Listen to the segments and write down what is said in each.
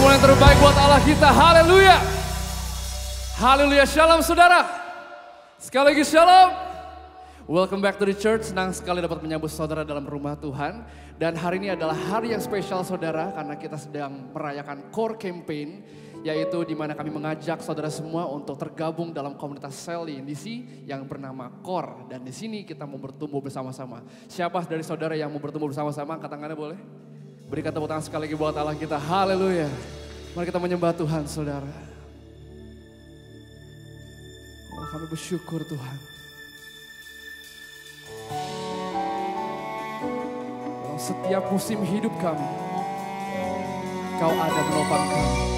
permohonan terbaik buat Allah kita. Haleluya. Haleluya. Shalom saudara. Sekali lagi shalom. Welcome back to the church. Senang sekali dapat menyambut saudara dalam rumah Tuhan. Dan hari ini adalah hari yang spesial saudara. Karena kita sedang merayakan Core Campaign. Yaitu di mana kami mengajak saudara semua untuk tergabung dalam komunitas sel di Indisi yang bernama Core. Dan di sini kita mau bertumbuh bersama-sama. Siapa dari saudara yang mau bertumbuh bersama-sama? Angkat tangannya boleh? Berikan tepuk tangan sekali lagi buat Allah kita. Haleluya. Mari kita menyembah Tuhan saudara. Oh, kami bersyukur Tuhan. Dalam setiap musim hidup kami, Kau ada menopang kami.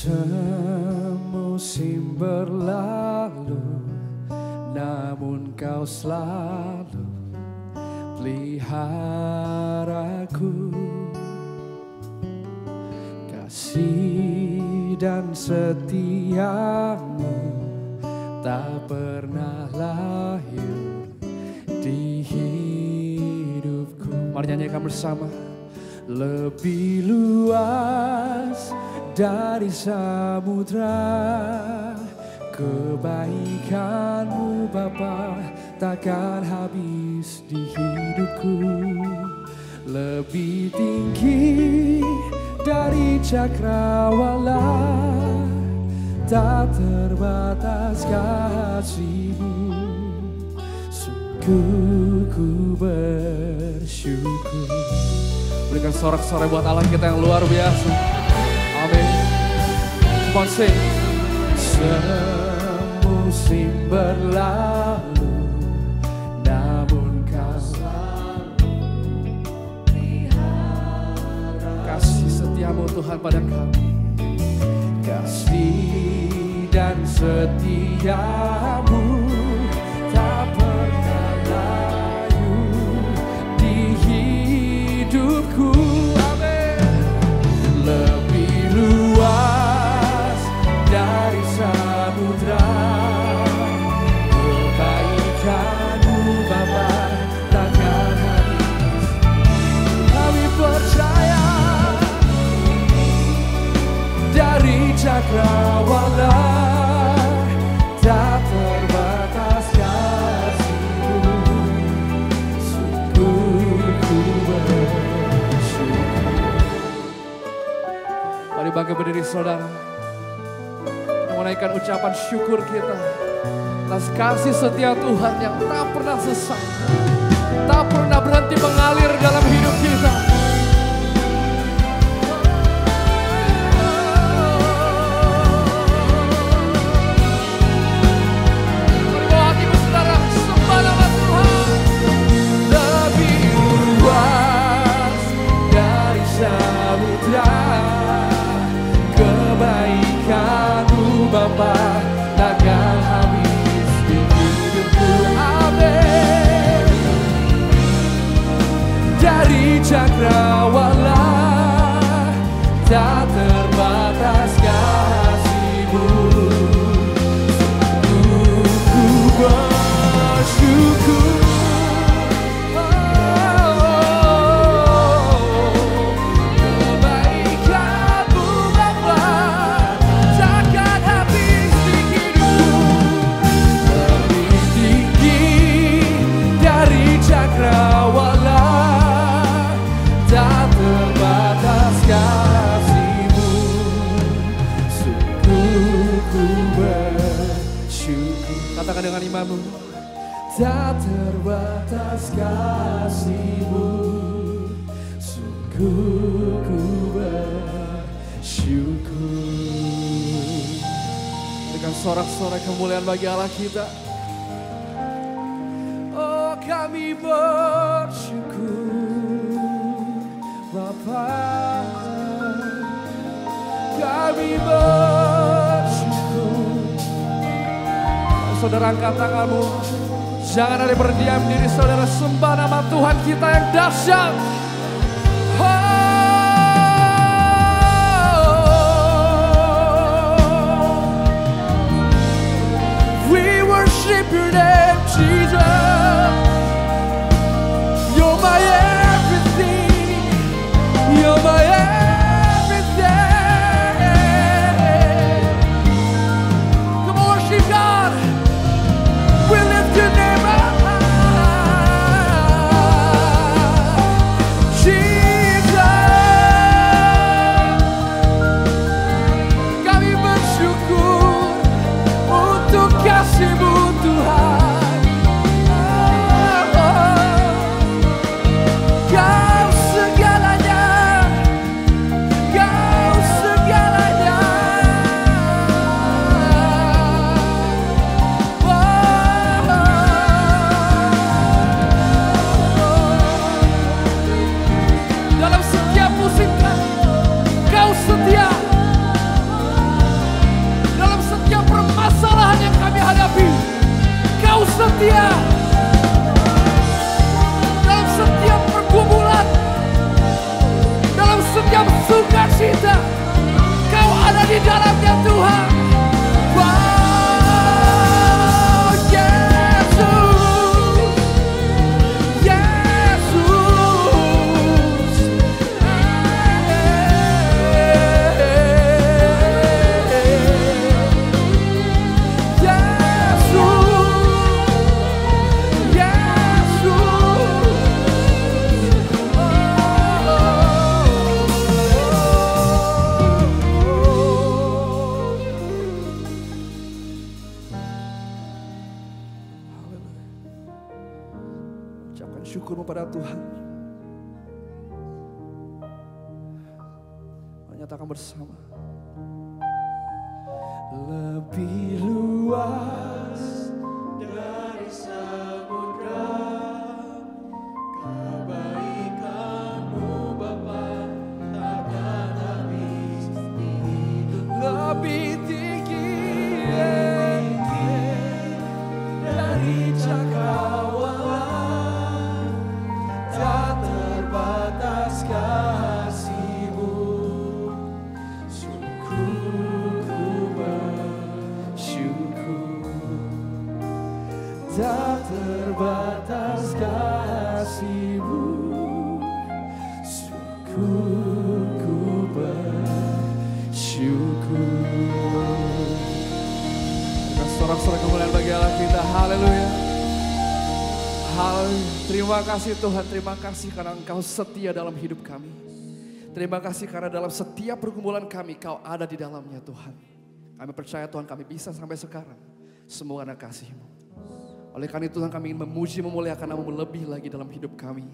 Semusim berlalu, namun Kau selalu peliharaku. Kasih dan setiamu tak pernah layu di hidupku. Mari nyanyikan bersama. Lebih luas dari samudra, kebaikan-Mu Bapa takkan habis di hidupku. Lebih tinggi dari cakrawala, tak terbatas kasih-Mu. Sungguh ku bersyukur. Berikan sorak-sorai buat Allah kita yang luar biasa. Amin. Come on, sing. Semusim berlalu, namun Kau selalu pelihara. Kasih setiamu Tuhan pada kami. Kasih dan setiamu tak pernah layu di hidupku. Amin. Lebih luas dari samudra, kebaikan-Mu Bapa takkan habis. Kami percaya dari cakrawala tak terbatas kasih-Mu. Sungguh ku bersyukur. Mari bangkit berdiri saudara. Menaikkan ucapan syukur kita atas kasih setia Tuhan yang tak pernah selesai, tak pernah berhenti mengalir dalam hidup kita. Berbawa hatimu saudara, sembah nama Tuhan. Lebih luas dari samudra, kebaikan-Mu Bapa takkan habis di hidupku. Amin. Dari cakrawala tak terbatas kasih-Mu. Ku bersyukur. Cakrawala tak terbatas kasih-Mu. Sungguh ku bersyukur. Katakan dengan imanmu. Tak terbatas kasih-Mu. Sungguh ku bersyukur. Dengan sorak-sorai kemuliaan bagi Allah kita. Kami bersyukur Bapa, kami bersyukur. Saudara angkat tanganmu, jangan ada berdiam diri saudara, sembah nama Tuhan kita yang dahsyat. We worship your name. setia. Dalam setiap pergumulan, dalam setiap sukacita, Kau ada di dalamnya Tuhan. Wow, Yesus, Yesus. Syukurmu pada Tuhan. Menyatakan bersama. Lebih luas dari samudra, kebaikan-Mu Bapa takkan habis. Lebih tinggi dari cakrawala, tak terbatas kasih-Mu. Sungguh ku bersyukur, tak terbatas kasih-Mu. Sungguh ku bersyukur. Dengan sorak-sorak kemuliaan bagi Allah kita. Haleluya. Terima kasih Tuhan, terima kasih karena Engkau setia dalam hidup kami. Terima kasih karena dalam setiap pergumulan kami Kau ada di dalamnya Tuhan. Kami percaya Tuhan kami bisa sampai sekarang semua karena kasih-Mu. Oleh karena itu Tuhan kami ingin memuji memuliakan nama-Mu lebih lagi dalam hidup kami.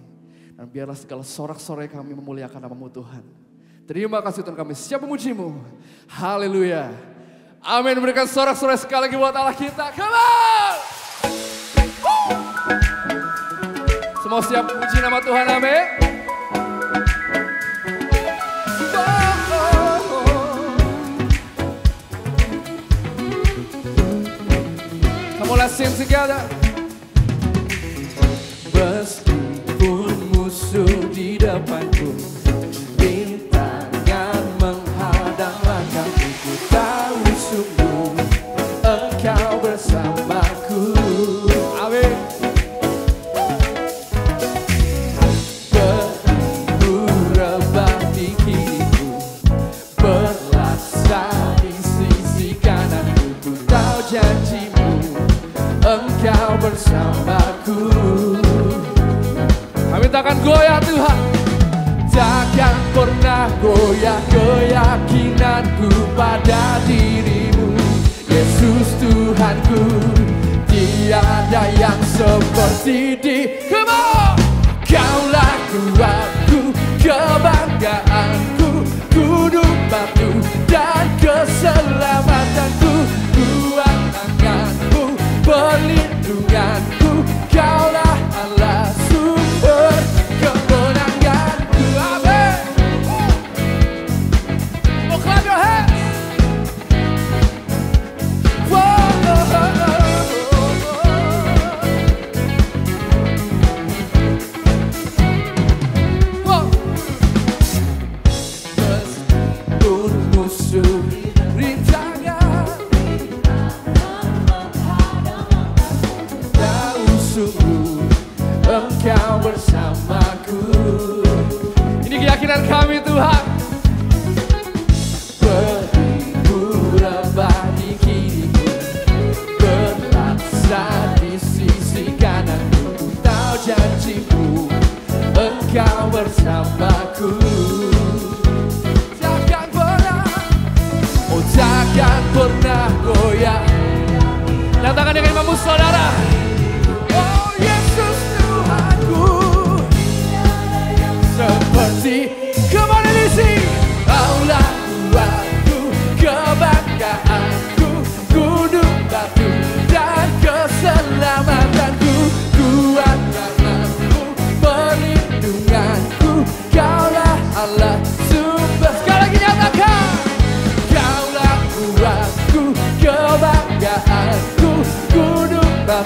Dan biarlah segala sorak-sorai kami memuliakan nama-Mu Tuhan. Terima kasih Tuhan kami siap memuji-Mu. Haleluya. Amin. Berikan sorak-sorai sekali lagi buat Allah kita. Come on! Semua siap puji nama Tuhan, amin. Come on, let's sing together. Meskipun musuh di depanku, rintangan menghadang langkahku, ku tahu sungguh Engkau bersamaku. Amin. Engkau bersamaku. Kami takkan goyah Tuhan, takkan pernah goyah keyakinanku pada diri-Mu, Yesus Tuhanku. Tiada yang seperti Come on! Kaulah kuatku, kebanggaanku, gunung batu dan keselamatanku, kuat tanganmu, perlindunganku, Kaulah Allah sumber kemenanganku. Amin. Oh, clap your hands. Meskipun musuh rintangan sungguh Engkau bersamaku. Ini keyakinan kami Tuhan. Beribu rebah di kiriku, berlaksa di sisi kananku, ku tahu janji-Mu, Engkau bersamaku. Takkan pernah, oh takkan pernah goyah. Nyatakan dengan imanmu saudara. Oh Yesus Tuhanku, seperti kemanisi, Kaulah kuatku, kebanggaanku, gunung batu dan keselamatanku, kuat tanganmu, perlindunganku, Kaulah Allah sumber. Sekali lagi nyatakan, Kaulah kuatku, kebanggaanku, gunung batu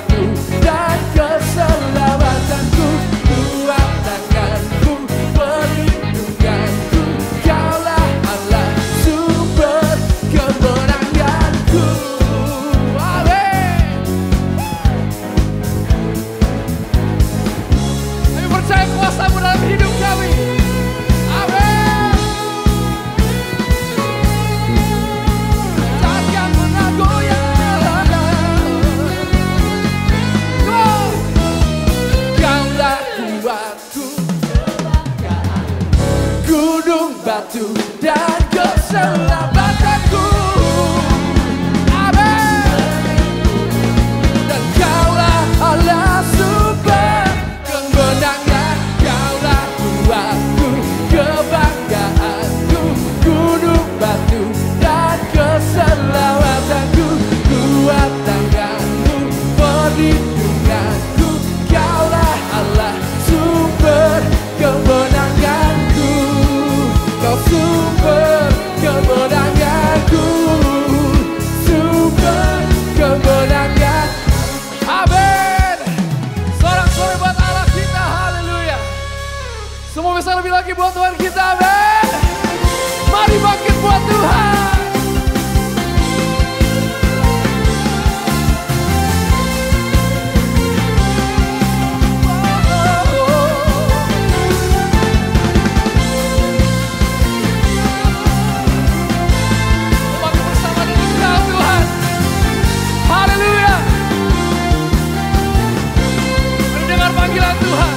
batu dan keselamatanku. Allah sumber kemenangan, Kaulah kuatku, kebanggaanku, gunung batu dan keselamatanku. Kuat tanganmu, perlindunganku, Kaulah Allah sumber kemenanganku. Kau sumber kemenanganku, sumber kemenangan. Amin. Sorak-sorai buat Allah kita, haleluya. Semua bisa lebih lagi buat Tuhan kita, amin. Mari bangkit buat Tuhan. Bangkit bersama dengan kita, Tuhan. Haleluya. Mendengar panggilan Tuhan.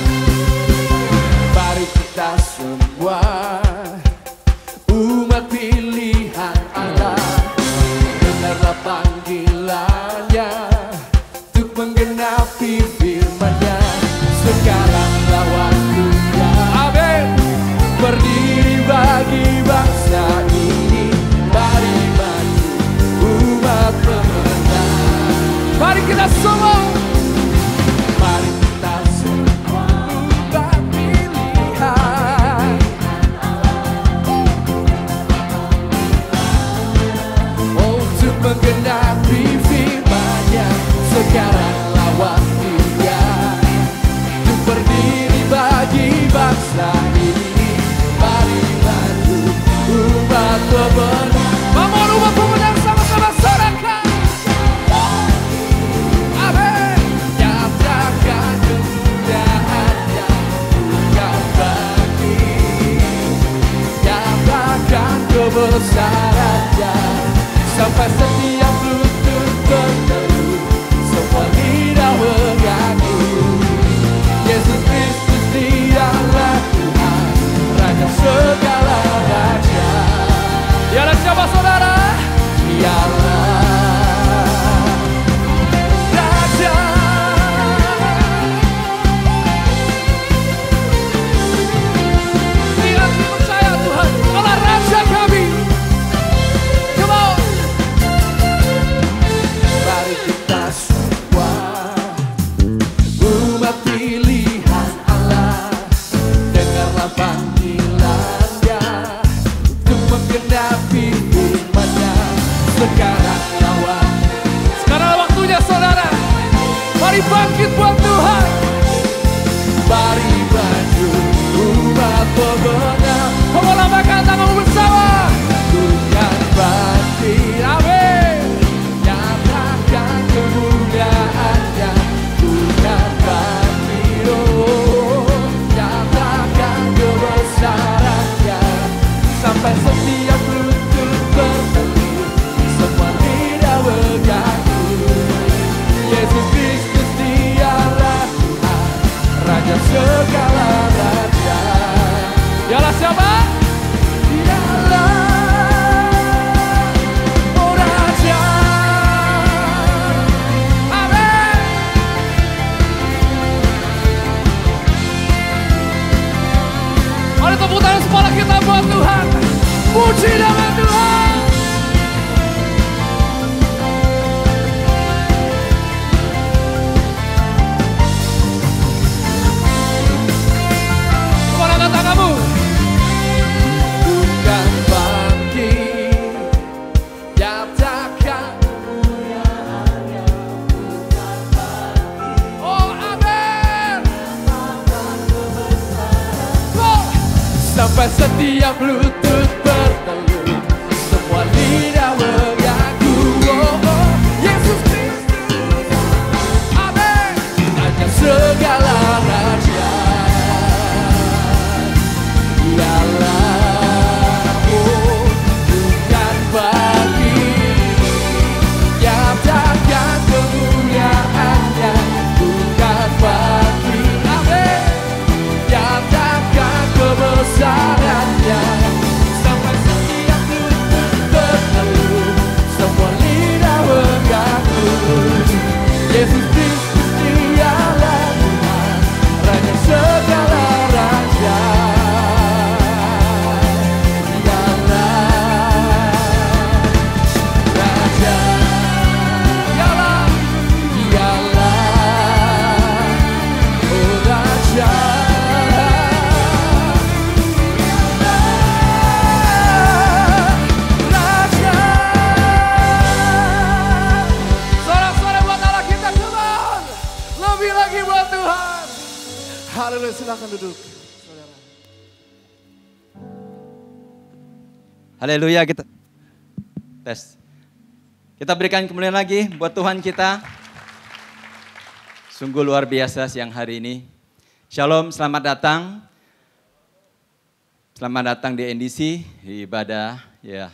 Mari kita semua umat pilihan Allah, dengarlah panggilannya untuk menggenapi firman-Nya. Sekaranglah waktunya, amin, berdiri bagi bangsa ini. Mari maju umat pemenang. Mari kita semua, mari kita semua umat pilihan untuk menggenapi firman-Nya. Sekaranglah waktunya untuk berdiri bagi bangsa ini. Mari maju umat pemenang. Bangun umat pemenang sama-sama sorakan. Amin. Nyatakan kemuliaan-Nya, bukan bagi. Nyatakan kebesaran-Nya, sampai setiap lutut berteduh, semua lidah mengaku. Yesus Kristus Dialah Tuhan, Raja segala raja. Dialah siapa saudara? Dialah Raja. Lihat percaya Tuhan, Allah Raja kami. Come on. Mari kita semua umat pilihan Allah, dengarlah panggilan-Nya untuk menggenapi firman-Nya. Sekarang waktunya saudara. Mari bangkit buat Tuhan. Mari maju umat pemenang. Kamu lambaikan tanganmu bersama. Bukan bangkit, amin. Nyatakan kemuliaan-Nya, bukan bangkit, oh. Nyatakan kebesaran-Nya, sampai setiap lutut berteduh, semua lidah mengaku. Yesus Kristus Dialah Tuhan, Raja segala raja. Dialah siapa? Dialah oh Raja. Amin. Mari tepuk tangan sekolah kita buat Tuhan. Puji nama Tuhan. Semua angkat tanganmu. Bukan bangkit, nyatakan kemuliaan-Nya, bukan bangkit. Oh amin. Oh. Sampai setiap lutut berteduh, semua lidah mengaku. Oh, oh. Yesus Kristus, amin. Raja segala raja. Dialah oh, bukan bagi. Nyatakan kemuliaan-Nya, bukan bagi. Amin. Nyatakan kebesaran-Nya, lebih lagi buat Tuhan. Haleluya, silakan duduk. Saudara. Haleluya, kita tes. Kita berikan kemuliaan lagi buat Tuhan kita. Sungguh luar biasa siang hari ini. Shalom, selamat datang. Selamat datang di NDC, di ibadah ya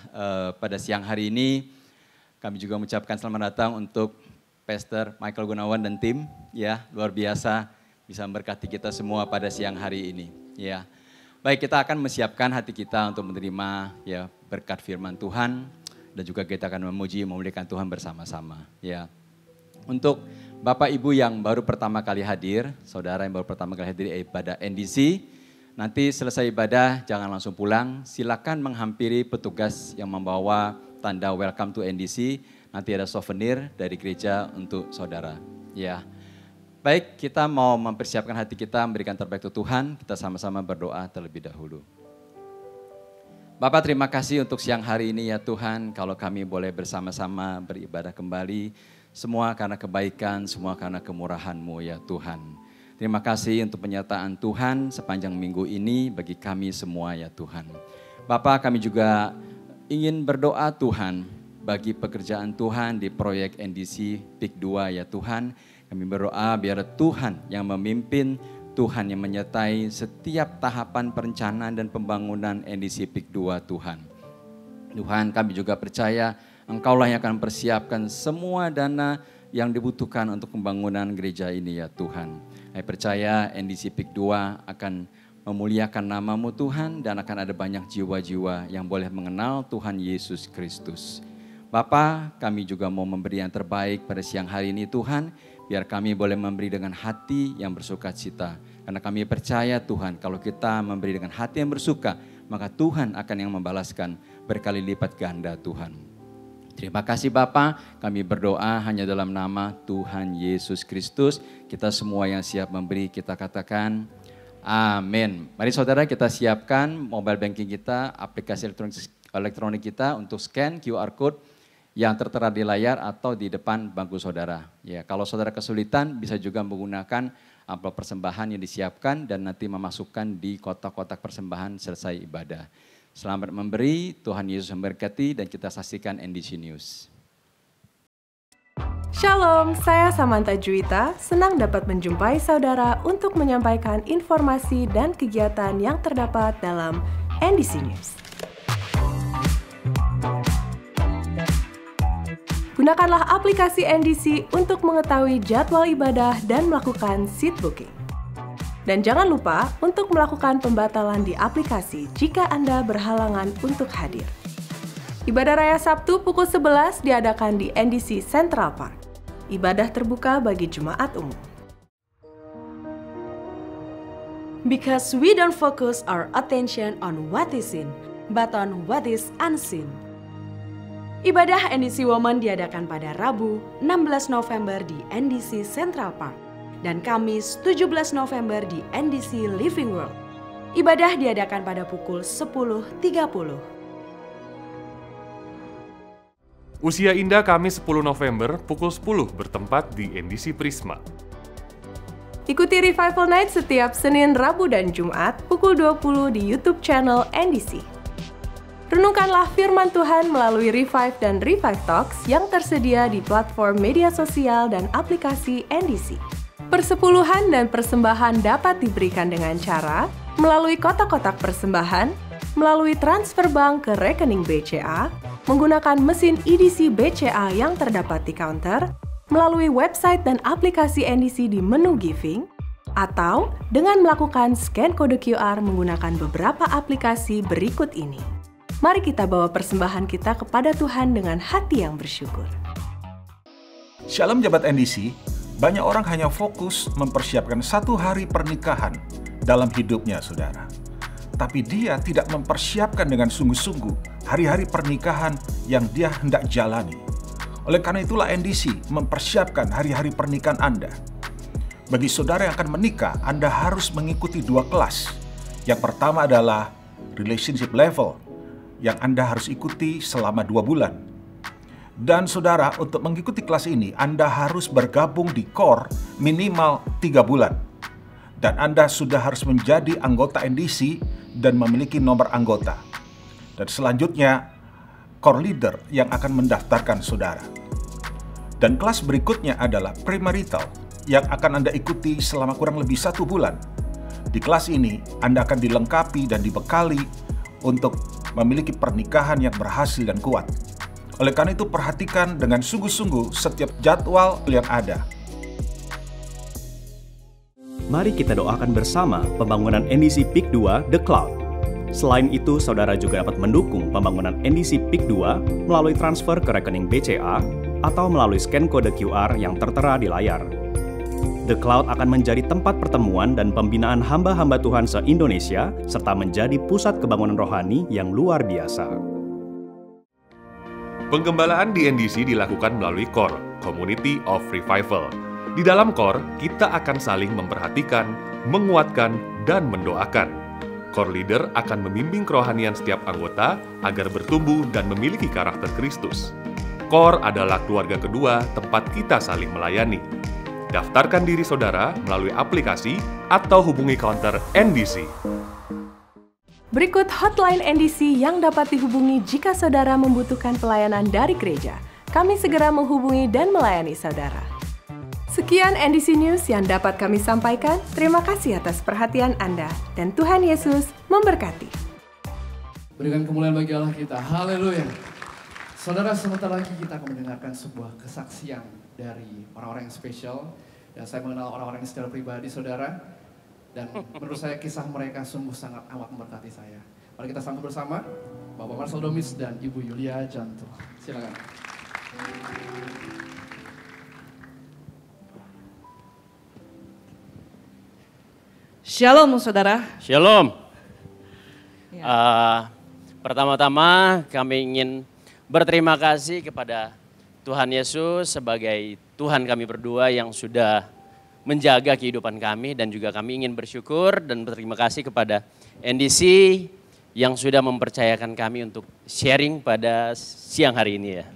pada siang hari ini. Kami juga mengucapkan selamat datang untuk Pastor Michael Gunawan dan tim, ya luar biasa bisa memberkati kita semua pada siang hari ini. Ya, baik, kita akan menyiapkan hati kita untuk menerima ya berkat firman Tuhan dan juga kita akan memuji memuliakan Tuhan bersama-sama. Ya, untuk Bapak Ibu yang baru pertama kali hadir, saudara yang baru pertama kali hadir di ibadah NDC, nanti selesai ibadah jangan langsung pulang, silakan menghampiri petugas yang membawa tanda welcome to NDC, nanti ada souvenir dari gereja untuk saudara. Ya, baik, kita mau mempersiapkan hati kita, memberikan terbaik untuk Tuhan, kita sama-sama berdoa terlebih dahulu. Bapak, terima kasih untuk siang hari ini ya Tuhan, kalau kami boleh bersama-sama beribadah kembali, semua karena kebaikan, semua karena kemurahan-Mu ya Tuhan. Terima kasih untuk penyertaan Tuhan sepanjang minggu ini bagi kami semua ya Tuhan. Bapak, kami juga ingin berdoa Tuhan bagi pekerjaan Tuhan di proyek NDC PIK 2 ya Tuhan. Kami berdoa biar Tuhan yang memimpin, Tuhan yang menyertai setiap tahapan perencanaan dan pembangunan NDC PIK 2 Tuhan. Tuhan, kami juga percaya Engkaulah yang akan mempersiapkan semua dana yang dibutuhkan untuk pembangunan gereja ini ya Tuhan. Saya percaya NDC PIK 2 akan memuliakan nama-Mu Tuhan dan akan ada banyak jiwa-jiwa yang boleh mengenal Tuhan Yesus Kristus. Bapa, kami juga mau memberi yang terbaik pada siang hari ini Tuhan, biar kami boleh memberi dengan hati yang bersukacita. Karena kami percaya Tuhan, kalau kita memberi dengan hati yang bersuka, maka Tuhan akan yang membalaskan berkali lipat ganda Tuhan. Terima kasih Bapa, kami berdoa hanya dalam nama Tuhan Yesus Kristus. Kita semua yang siap memberi, kita katakan amin. Mari saudara, kita siapkan mobile banking kita, aplikasi elektronik kita untuk scan QR code yang tertera di layar atau di depan bangku saudara. Ya, kalau saudara kesulitan bisa juga menggunakan amplop persembahan yang disiapkan dan nanti memasukkan di kotak-kotak persembahan selesai ibadah. Selamat memberi, Tuhan Yesus memberkati dan kita saksikan NDC News. Shalom, saya Samantha Juwita, senang dapat menjumpai saudara untuk menyampaikan informasi dan kegiatan yang terdapat dalam NDC News. Gunakanlah aplikasi NDC untuk mengetahui jadwal ibadah dan melakukan seat booking. Dan jangan lupa untuk melakukan pembatalan di aplikasi jika Anda berhalangan untuk hadir. Ibadah Raya Sabtu pukul 11 diadakan di NDC Central Park. Ibadah terbuka bagi jemaat umum. Because we don't focus our attention on what is seen, but on what is unseen. Ibadah NDC Women diadakan pada Rabu 16 November di NDC Central Park dan Kamis 17 November di NDC Living World. Ibadah diadakan pada pukul 10.30. Usia Indah Kamis 10 November pukul 10 bertempat di NDC Prisma. Ikuti Revival Night setiap Senin, Rabu, dan Jumat pukul 20 di YouTube channel NDC. Renungkanlah firman Tuhan melalui Revive dan Revive Talks yang tersedia di platform media sosial dan aplikasi NDC. Persepuluhan dan persembahan dapat diberikan dengan cara melalui kotak-kotak persembahan, melalui transfer bank ke rekening BCA, menggunakan mesin EDC BCA yang terdapat di counter, melalui website dan aplikasi NDC di menu giving, atau dengan melakukan scan kode QR menggunakan beberapa aplikasi berikut ini. Mari kita bawa persembahan kita kepada Tuhan dengan hati yang bersyukur. Shalom Jabat NDC, banyak orang hanya fokus mempersiapkan satu hari pernikahan dalam hidupnya, saudara. Tapi dia tidak mempersiapkan dengan sungguh-sungguh hari-hari pernikahan yang dia hendak jalani. Oleh karena itulah NDC mempersiapkan hari-hari pernikahan Anda. Bagi saudara yang akan menikah, Anda harus mengikuti 2 kelas. Yang pertama adalah relationship level, yang Anda harus ikuti selama 2 bulan. Dan saudara, untuk mengikuti kelas ini, Anda harus bergabung di core minimal 3 bulan. Dan Anda sudah harus menjadi anggota NDC dan memiliki nomor anggota. Dan selanjutnya, core leader yang akan mendaftarkan saudara. Dan kelas berikutnya adalah premarital yang akan Anda ikuti selama kurang lebih 1 bulan. Di kelas ini, Anda akan dilengkapi dan dibekali untuk memiliki pernikahan yang berhasil dan kuat. Oleh karena itu, perhatikan dengan sungguh-sungguh setiap jadwal yang ada. Mari kita doakan bersama pembangunan NDC Peak 2 The Cloud. Selain itu, saudara juga dapat mendukung pembangunan NDC Peak 2 melalui transfer ke rekening BCA atau melalui scan kode QR yang tertera di layar. The Cloud akan menjadi tempat pertemuan dan pembinaan hamba-hamba Tuhan se-Indonesia, serta menjadi pusat kebangunan rohani yang luar biasa. Penggembalaan di NDC dilakukan melalui CORE, Community of Revival. Di dalam CORE, kita akan saling memperhatikan, menguatkan, dan mendoakan. CORE leader akan membimbing kerohanian setiap anggota agar bertumbuh dan memiliki karakter Kristus. CORE adalah keluarga kedua tempat kita saling melayani. Daftarkan diri saudara melalui aplikasi atau hubungi counter NDC. Berikut hotline NDC yang dapat dihubungi jika saudara membutuhkan pelayanan dari gereja. Kami segera menghubungi dan melayani saudara. Sekian NDC News yang dapat kami sampaikan. Terima kasih atas perhatian Anda dan Tuhan Yesus memberkati. Berikan kemuliaan bagi Allah kita. Haleluya. Saudara, sebentar lagi kita akan mendengarkan sebuah kesaksian dari orang-orang yang spesial. Dan saya mengenal orang-orang yang secara pribadi, saudara. Dan menurut saya kisah mereka sungguh sangat amat memberkati saya. Mari kita sambut bersama Bapak Marcel Domis dan Ibu Yulia Janto. Silakan. Shalom saudara. Shalom. Ya. Pertama-tama kami ingin berterima kasih kepada Tuhan Yesus sebagai Tuhan kami berdua yang sudah menjaga kehidupan kami, dan juga kami ingin bersyukur dan berterima kasih kepada NDC yang sudah mempercayakan kami untuk sharing pada siang hari ini ya.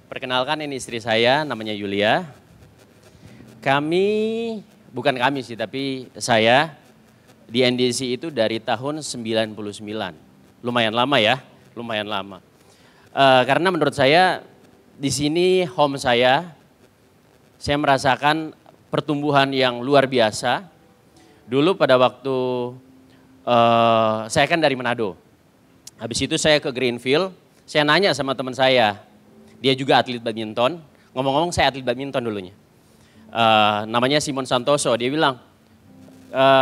Perkenalkan, ini istri saya namanya Yulia. Bukan kami sih, tapi saya di NDC itu dari tahun 99. Lumayan lama ya, lumayan lama. Karena menurut saya di sini home saya merasakan pertumbuhan yang luar biasa. Dulu pada waktu saya kan dari Manado. Habis itu saya ke Greenfield, saya nanya sama teman saya. Dia juga atlet badminton. Ngomong-ngomong saya atlet badminton dulunya. Namanya Simon Santoso. Dia bilang,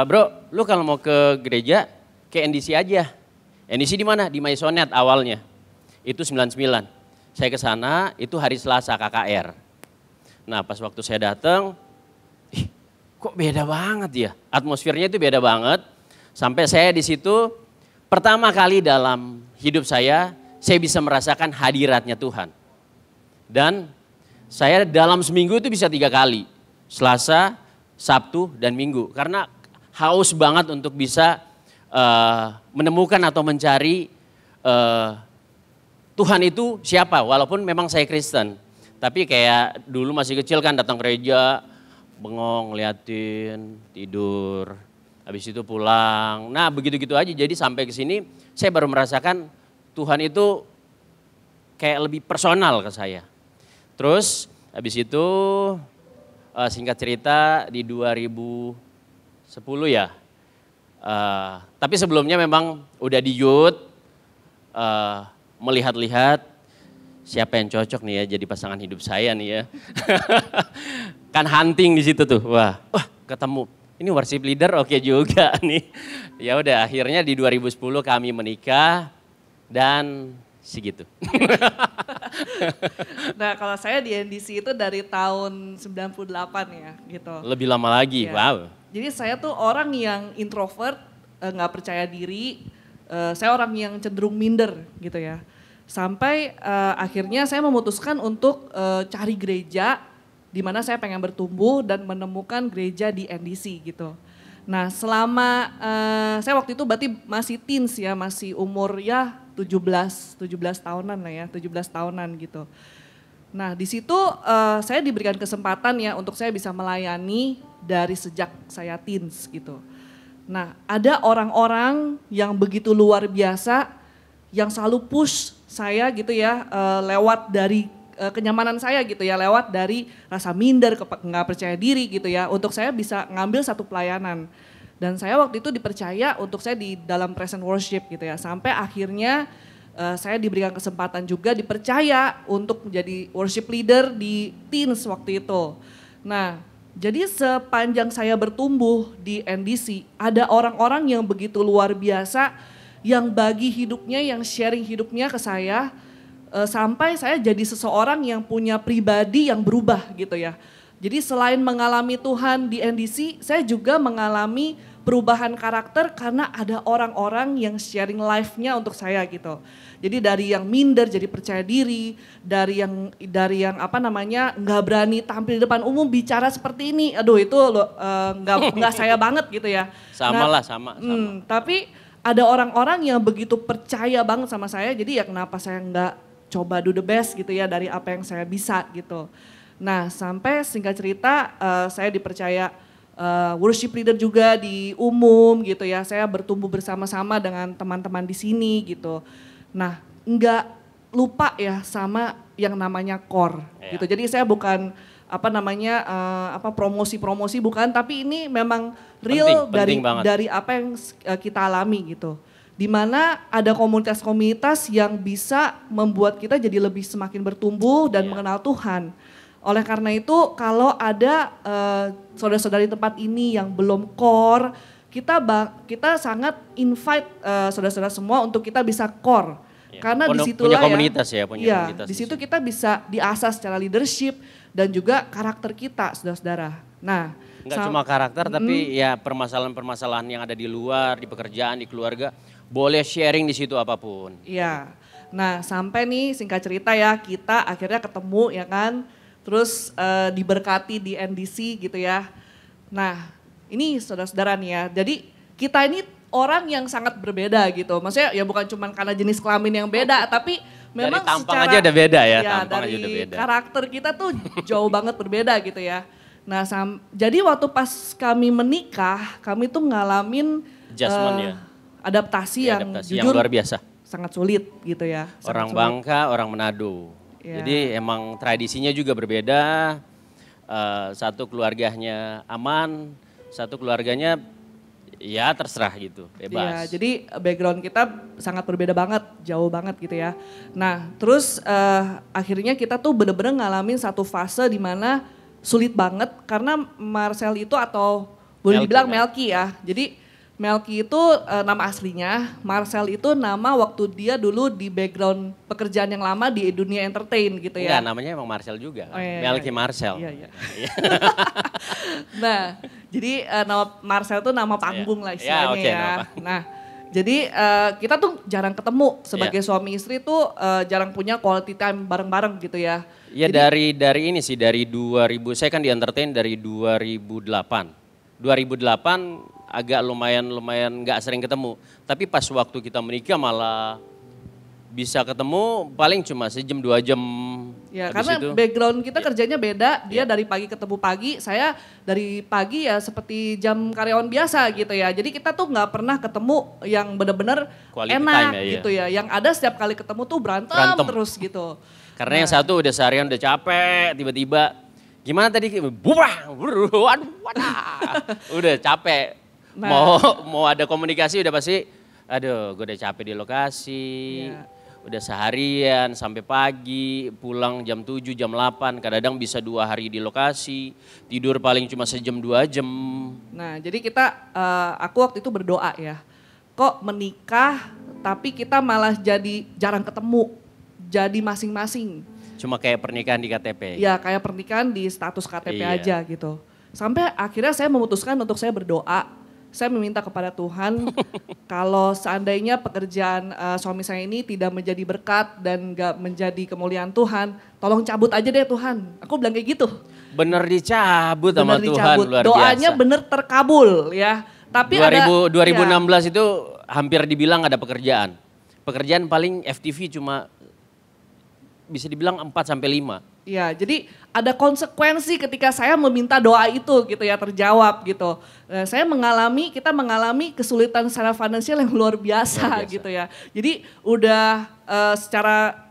bro, lu kalau mau ke gereja ke NDC aja. NDC di mana? Di Maisonet awalnya. Itu 99. Saya ke sana, itu hari Selasa KKR. Nah pas waktu saya datang, kok beda banget ya, atmosfernya itu beda banget. Sampai saya di situ pertama kali dalam hidup saya bisa merasakan hadiratnya Tuhan. Dan saya dalam seminggu itu bisa 3 kali, Selasa, Sabtu, dan Minggu. Karena haus banget untuk bisa menemukan atau mencari Tuhan itu siapa, walaupun memang saya Kristen. Tapi kayak dulu masih kecil kan datang gereja, bengong, ngeliatin, tidur, habis itu pulang. Nah begitu-gitu aja, jadi sampai ke sini saya baru merasakan Tuhan itu kayak lebih personal ke saya. Terus habis itu singkat cerita di 2010 ya. Tapi sebelumnya memang udah di youth, melihat-lihat siapa yang cocok nih ya jadi pasangan hidup saya nih ya. Kan hunting di situ tuh. Wah, ketemu. Ini worship leader oke juga nih. Ya udah akhirnya di 2010 kami menikah dan segitu. Nah kalau saya di NDC itu dari tahun 98 ya gitu. Lebih lama lagi, ya. wow. Jadi saya tuh orang yang introvert, nggak percaya diri. Saya orang yang cenderung minder gitu ya. Sampai akhirnya saya memutuskan untuk cari gereja di mana saya pengen bertumbuh dan menemukan gereja di NDC gitu. Nah selama saya waktu itu berarti masih teens ya, masih umur ya 17 tahunan lah ya, 17 tahunan gitu. Nah di situ saya diberikan kesempatan ya untuk saya bisa melayani dari sejak saya teens gitu. Nah ada orang-orang yang begitu luar biasa yang selalu push saya gitu ya lewat dari kenyamanan saya gitu ya, lewat dari rasa minder, nggak percaya diri gitu ya, untuk saya bisa ngambil satu pelayanan. Dan saya waktu itu dipercaya untuk saya di dalam present worship gitu ya, sampai akhirnya saya diberikan kesempatan juga dipercaya untuk menjadi worship leader di teens waktu itu. Nah, jadi sepanjang saya bertumbuh di NDC, ada orang-orang yang begitu luar biasa, yang bagi hidupnya, yang sharing hidupnya ke saya, sampai saya jadi seseorang yang punya pribadi yang berubah gitu ya. Jadi selain mengalami Tuhan di NDC, saya juga mengalami perubahan karakter karena ada orang-orang yang sharing life-nya untuk saya gitu. Jadi dari yang minder jadi percaya diri, dari yang apa namanya nggak berani tampil di depan umum bicara seperti ini, aduh itu nggak saya banget gitu ya. Sama. Tapi ada orang-orang yang begitu percaya banget sama saya, jadi ya kenapa saya nggak coba do the best gitu ya dari apa yang saya bisa gitu. Nah sampai singkat cerita saya dipercaya worship leader juga di umum gitu ya. Saya bertumbuh bersama-sama dengan teman-teman di sini gitu. Nah nggak lupa ya sama yang namanya core gitu. Jadi saya bukan apa namanya promosi-promosi bukan, tapi ini memang real dari apa yang kita alami gitu. Di mana ada komunitas-komunitas yang bisa membuat kita jadi lebih semakin bertumbuh dan mengenal Tuhan. Oleh karena itu kalau ada saudara-saudari tempat ini yang belum core, kita sangat invite saudara-saudara semua untuk kita bisa core. Karena disitulah komunitas komunitas di situ kita bisa diasah secara leadership dan juga karakter kita, saudara-saudara. Nah, enggak cuma karakter tapi ya permasalahan-permasalahan yang ada di luar, di pekerjaan, di keluarga, boleh sharing di situ apapun. Iya. Nah, sampai nih singkat cerita ya, kita akhirnya ketemu ya kan. Terus diberkati di NDC gitu ya. Nah, ini saudara-saudara nih ya. Jadi kita ini orang yang sangat berbeda gitu. Maksudnya ya bukan cuma karena jenis kelamin yang beda, tapi memang dari tampang secara aja udah beda ya, dari karakter kita tuh jauh banget berbeda gitu ya. Nah, jadi waktu pas kami menikah, kami tuh ngalamin adaptasi yang jujur luar biasa. Sangat sulit gitu ya. Orang Bangka, orang Manado. Ya. Jadi emang tradisinya juga berbeda. Satu keluarganya aman, satu keluarganya ya terserah gitu, bebas. Ya, jadi background kita sangat berbeda banget, jauh banget gitu ya. Nah, terus akhirnya kita tuh bener-bener ngalamin satu fase di mana sulit banget karena Marcel itu atau boleh dibilang Melky ya. Jadi Melky itu nama aslinya, Marcel itu nama waktu dia dulu di background pekerjaan yang lama di dunia entertain gitu ya. Enggak, namanya emang Marcel juga. Melky Marcel. Iya. Nah, jadi nama Marcel itu nama panggung lah istilahnya ya. Nah, jadi kita tuh jarang ketemu sebagai suami istri tuh jarang punya quality time bareng-bareng gitu ya. Iya dari ini sih, dari 2000, saya kan di entertain dari 2008. 2008 agak lumayan nggak sering ketemu. Tapi pas waktu kita menikah malah bisa ketemu paling cuma sejam 2 jam. Ya karena background kita kerjanya beda, dia dari pagi ketemu pagi, saya dari pagi ya seperti jam karyawan biasa gitu ya. Jadi kita tuh nggak pernah ketemu yang benar-benar enak gitu ya. Yang ada setiap kali ketemu tuh berantem. Terus gitu. Karena yang satu udah seharian udah capek, tiba-tiba gimana tadi? Udah capek. Mau ada komunikasi udah pasti, aduh gue udah capek di lokasi, udah seharian sampai pagi, pulang jam 7, jam 8, kadang-kadang bisa 2 hari di lokasi, tidur paling cuma sejam 2 jam. Nah jadi aku waktu itu berdoa ya, kok menikah tapi kita malah jadi jarang ketemu, jadi masing-masing. Cuma kayak pernikahan di KTP. Ya kayak pernikahan di status KTP aja gitu. Sampai akhirnya saya memutuskan untuk saya berdoa. Saya meminta kepada Tuhan kalau seandainya pekerjaan suami saya ini tidak menjadi berkat dan gak menjadi kemuliaan Tuhan, tolong cabut aja deh Tuhan. Aku bilang kayak gitu. Bener dicabut sama Tuhan, luar biasa. Doanya bener terkabul ya. Tapi 2016 itu hampir dibilang ada pekerjaan. pekerjaan paling FTV cuma bisa dibilang 4-5. Ya, jadi ada konsekuensi ketika saya meminta doa itu gitu ya terjawab gitu. Kita mengalami kesulitan secara finansial yang luar biasa gitu ya. Jadi udah secara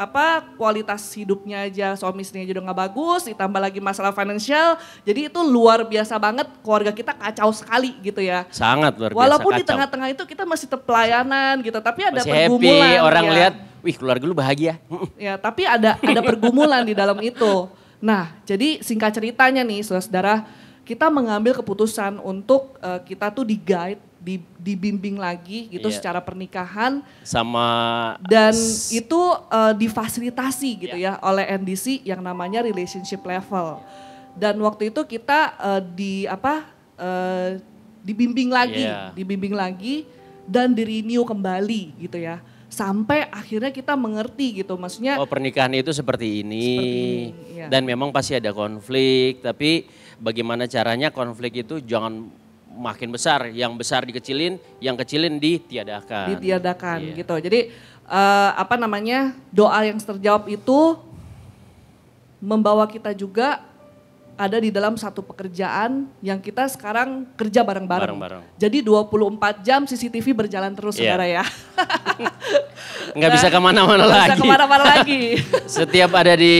kualitas hidupnya aja suami istrinya aja udah gak bagus, ditambah lagi masalah finansial. Jadi itu luar biasa banget, keluarga kita kacau sekali gitu ya. Sangat luar biasa. Walaupun kacau. di tengah-tengah itu kita masih tetap pelayanan gitu, tapi ada masih pergumulan. Happy, orang ya. lihat, wih keluarga lu bahagia. Ya, tapi ada pergumulan di dalam itu. Nah, jadi singkat ceritanya nih, saudara-saudara, kita mengambil keputusan untuk kita tuh di-guide, dibimbing lagi gitu secara pernikahan. Dan itu difasilitasi gitu ya oleh NDC yang namanya relationship level. Dan waktu itu kita dibimbing lagi dan di-renew kembali gitu ya. Sampai akhirnya kita mengerti gitu, maksudnya. Oh, pernikahan itu seperti ini. Iya. Dan memang pasti ada konflik, tapi bagaimana caranya konflik itu jangan makin besar. Yang besar dikecilin, yang kecilin ditiadakan. Gitu. Jadi doa yang terjawab itu membawa kita juga ada di dalam satu pekerjaan yang kita sekarang kerja bareng-bareng. Jadi 24 jam CCTV berjalan terus saudara ya. Nggak bisa kemana-mana lagi. Setiap ada di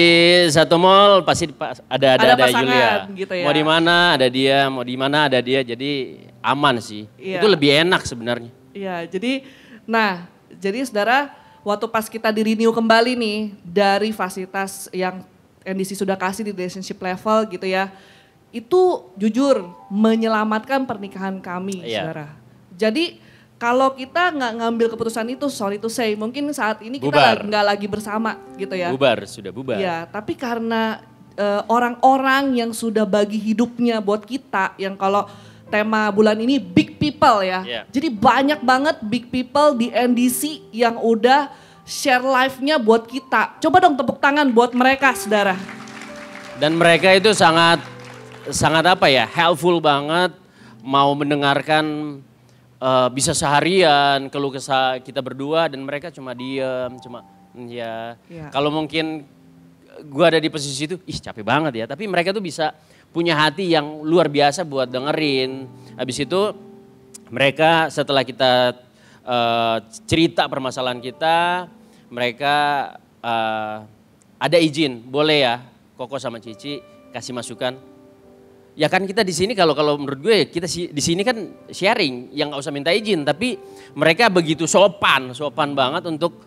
satu mall pasti ada pasangan, Yulia. gitu ya. Mau di mana ada dia, mau di mana ada dia. Jadi aman sih. Iya. Itu lebih enak sebenarnya. Iya, jadi saudara waktu pas kita di-renew kembali nih dari fasilitas yang NDC sudah kasih di relationship level gitu ya. Itu jujur menyelamatkan pernikahan kami saudara. Jadi kalau kita nggak ngambil keputusan itu, sorry to say, mungkin saat ini kita nggak lagi bersama gitu ya. Sudah bubar. Ya, tapi karena orang-orang yang sudah bagi hidupnya buat kita, yang kalau tema bulan ini big people ya. Jadi banyak banget big people di NDC yang udah share life-nya buat kita. Coba dong tepuk tangan buat mereka, saudara. Dan mereka itu sangat helpful banget, mau mendengarkan bisa seharian keluh kesah kita berdua dan mereka cuma diem, Kalau mungkin gue ada di posisi itu, capek banget ya. Tapi mereka tuh bisa punya hati yang luar biasa buat dengerin. Habis itu mereka setelah kita cerita permasalahan kita, mereka ada izin, boleh ya Koko sama Cici kasih masukan. Ya kan kita di sini kalau menurut gue kita di sini kan sharing, yang nggak usah minta izin, tapi mereka begitu sopan banget untuk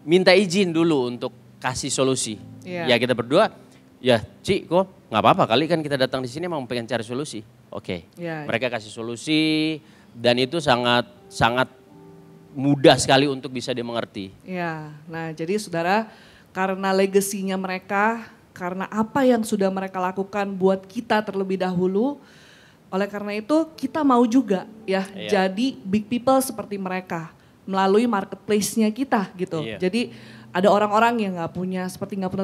minta izin dulu untuk kasih solusi. Ya kita berdua, ya Ci kok nggak apa-apa kali kan kita datang di sini emang pengen cari solusi. Oke. Mereka kasih solusi dan itu sangat mudah sekali untuk bisa dimengerti. Ya, nah jadi saudara, karena legasinya mereka, karena apa yang sudah mereka lakukan buat kita terlebih dahulu, oleh karena itu kita mau juga jadi big people seperti mereka melalui marketplace-nya kita gitu. Jadi ada orang-orang yang nggak punya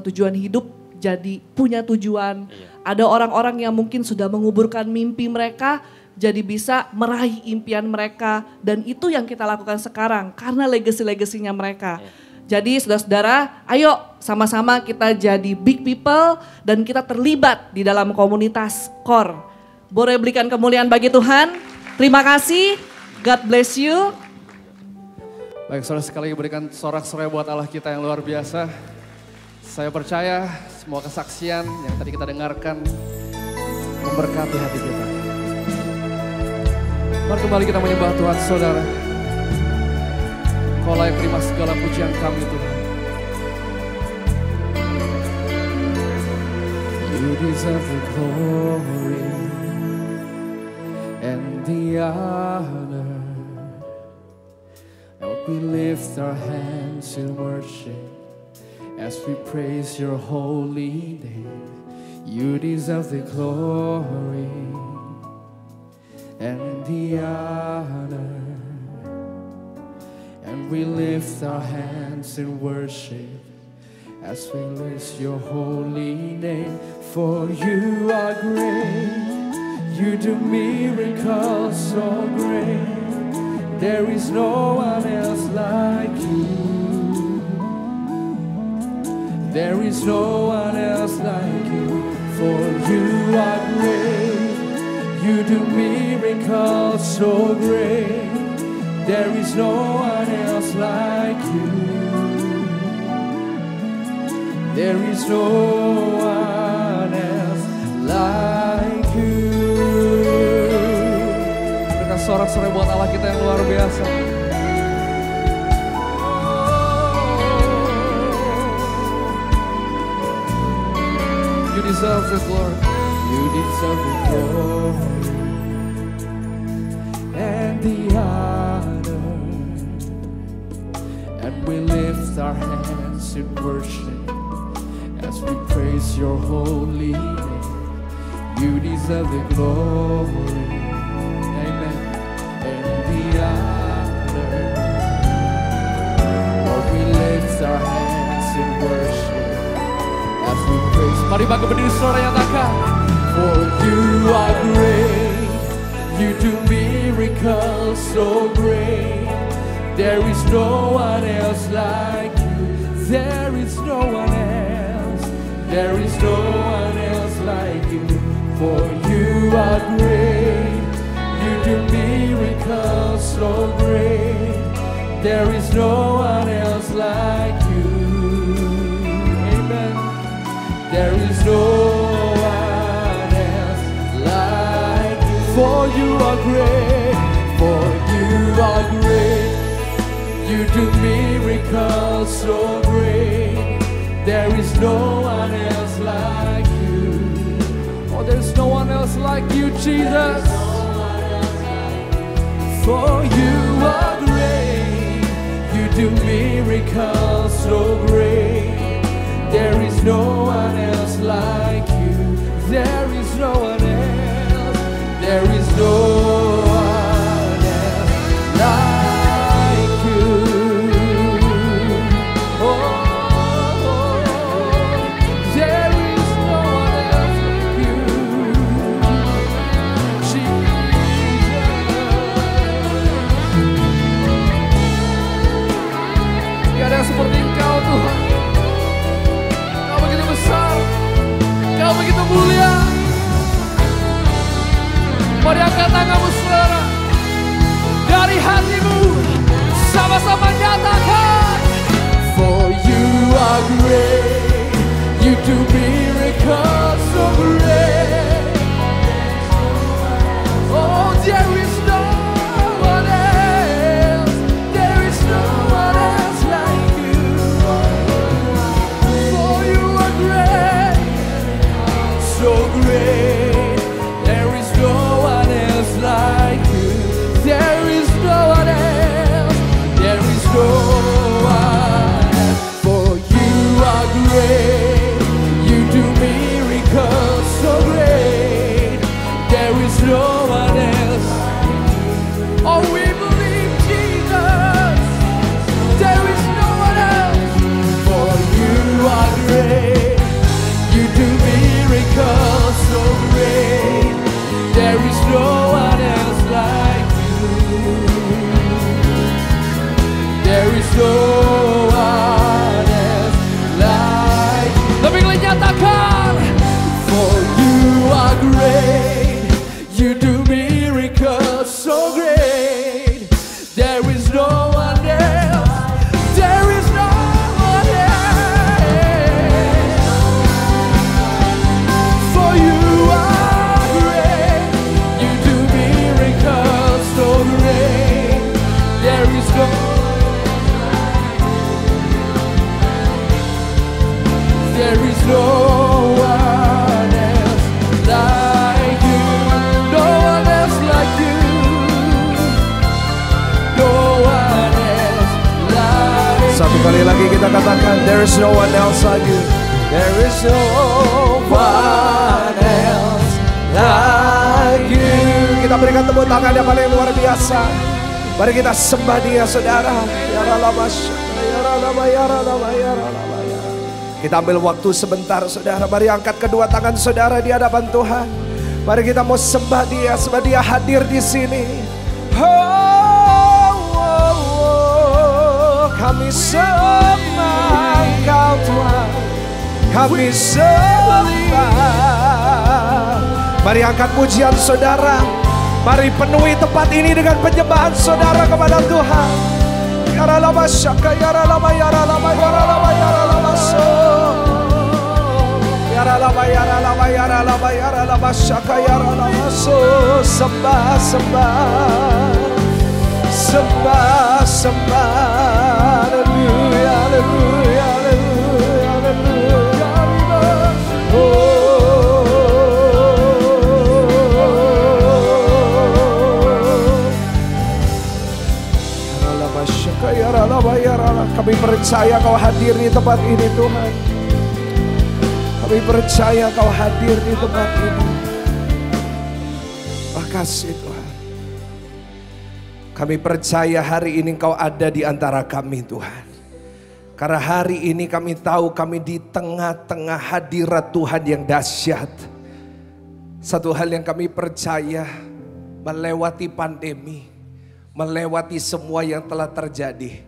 tujuan hidup, jadi punya tujuan. Ada orang-orang yang mungkin sudah menguburkan mimpi mereka, jadi bisa meraih impian mereka, dan itu yang kita lakukan sekarang karena legasi-legasinya mereka. Jadi saudara-saudara, ayo sama-sama kita jadi big people dan kita terlibat di dalam komunitas Core. Boleh berikan kemuliaan bagi Tuhan. Terima kasih, God bless you. Baik, saudara sekali lagi berikan sorak-sorai buat Allah kita yang luar biasa. Saya percaya semua kesaksian yang tadi kita dengarkan memberkati hati kita. Mari kembali kita menyembah Tuhan, saudara. Kau layak terima segala pujian kami, Tuhan. You deserve the glory and the honor. And we lift our hands in worship as we praise your holy name. You deserve the glory and the honor, and we lift our hands in worship as we lift your holy name. For you are great, you do miracles so great. There is no one else like you. There is no one else like you. For you are great. You do miracles so great. There is no one else like you. There is no one else like you. Berikan sorak-sorai buat Allah kita yang luar biasa. You deserve the glory. You deserve the glory and the honor. And we lift our hands in worship as we praise your holy name. You deserve the glory, amen, and the honor. Lord, we lift our hands in worship as we praise. Mari bangkit berdiri saudara nyatakan. For you are great, you do miracles so great. There is no one else like you. There is no one else. There is no one else like you. For you are great. You do miracles so great. There is no one else like you. Amen. There is no one else like you. For you are great. For you are great. You do miracles so great. There is no one else like you. Oh, there's no one else like you, Jesus. For you are great. You do miracles so great. There is no one else like you. There is no one else. There is no one else like you. Oh. Seperti Engkau Tuhan. Engkau begitu besar, Engkau begitu mulia. Mari angkat tanganmu saudara, dari hatimu sama-sama nyatakan. For you are great, you do miracles so great. Oh, there is no one else, there is no one else like you. For you are great, so great. There is no one else like you. There is no one else. There is no one else. For you are great. You do miracles so great. There is no one else. Oh, we believe Jesus. There is no one else. For you are great. You do miracles so great. There is no one else like you. There is no one else like you. Lebih nyatakan. For you are great. You do miracles so great. There is no one else. There is no one else. For you are great. You do miracles so great. There is no There is no one else like you. No one else like you. No one else like you. Satu kali lagi kita katakan, there is no one else like you. There is no one else like you. Kita berikan tepuk tangan yang paling luar biasa. Mari kita sembah Dia, saudara. Ya Ralama, ya Ralama, ya Ralama, ya Ralama. Kita ambil waktu sebentar, saudara. Mari angkat kedua tangan saudara di hadapan Tuhan. Mari kita mau sembah Dia, sebab Dia hadir di sini. Oh, Kami sembah Engkau Tuhan. Kami sembah. Mari angkat pujian saudara. Mari penuhi tempat ini dengan penyembahan saudara kepada Tuhan. Yara lama syaka, yara lama, yara lama, yara lama, yara lama so. Yara lama, yara lama, yara lama, yara lama syaka, yara lama so. Sembah, sembah, sembah, sembah. Haleluya, haleluya, haleluya, haleluya. Kami percaya Kau hadir di tempat ini Tuhan. Kami percaya Kau hadir di tempat ini. Makasih Tuhan. Kami percaya hari ini Kau ada di antara kami Tuhan. Karena hari ini kami tahu kami di tengah-tengah hadirat Tuhan yang dahsyat. Satu hal yang kami percaya, melewati pandemi, melewati semua yang telah terjadi,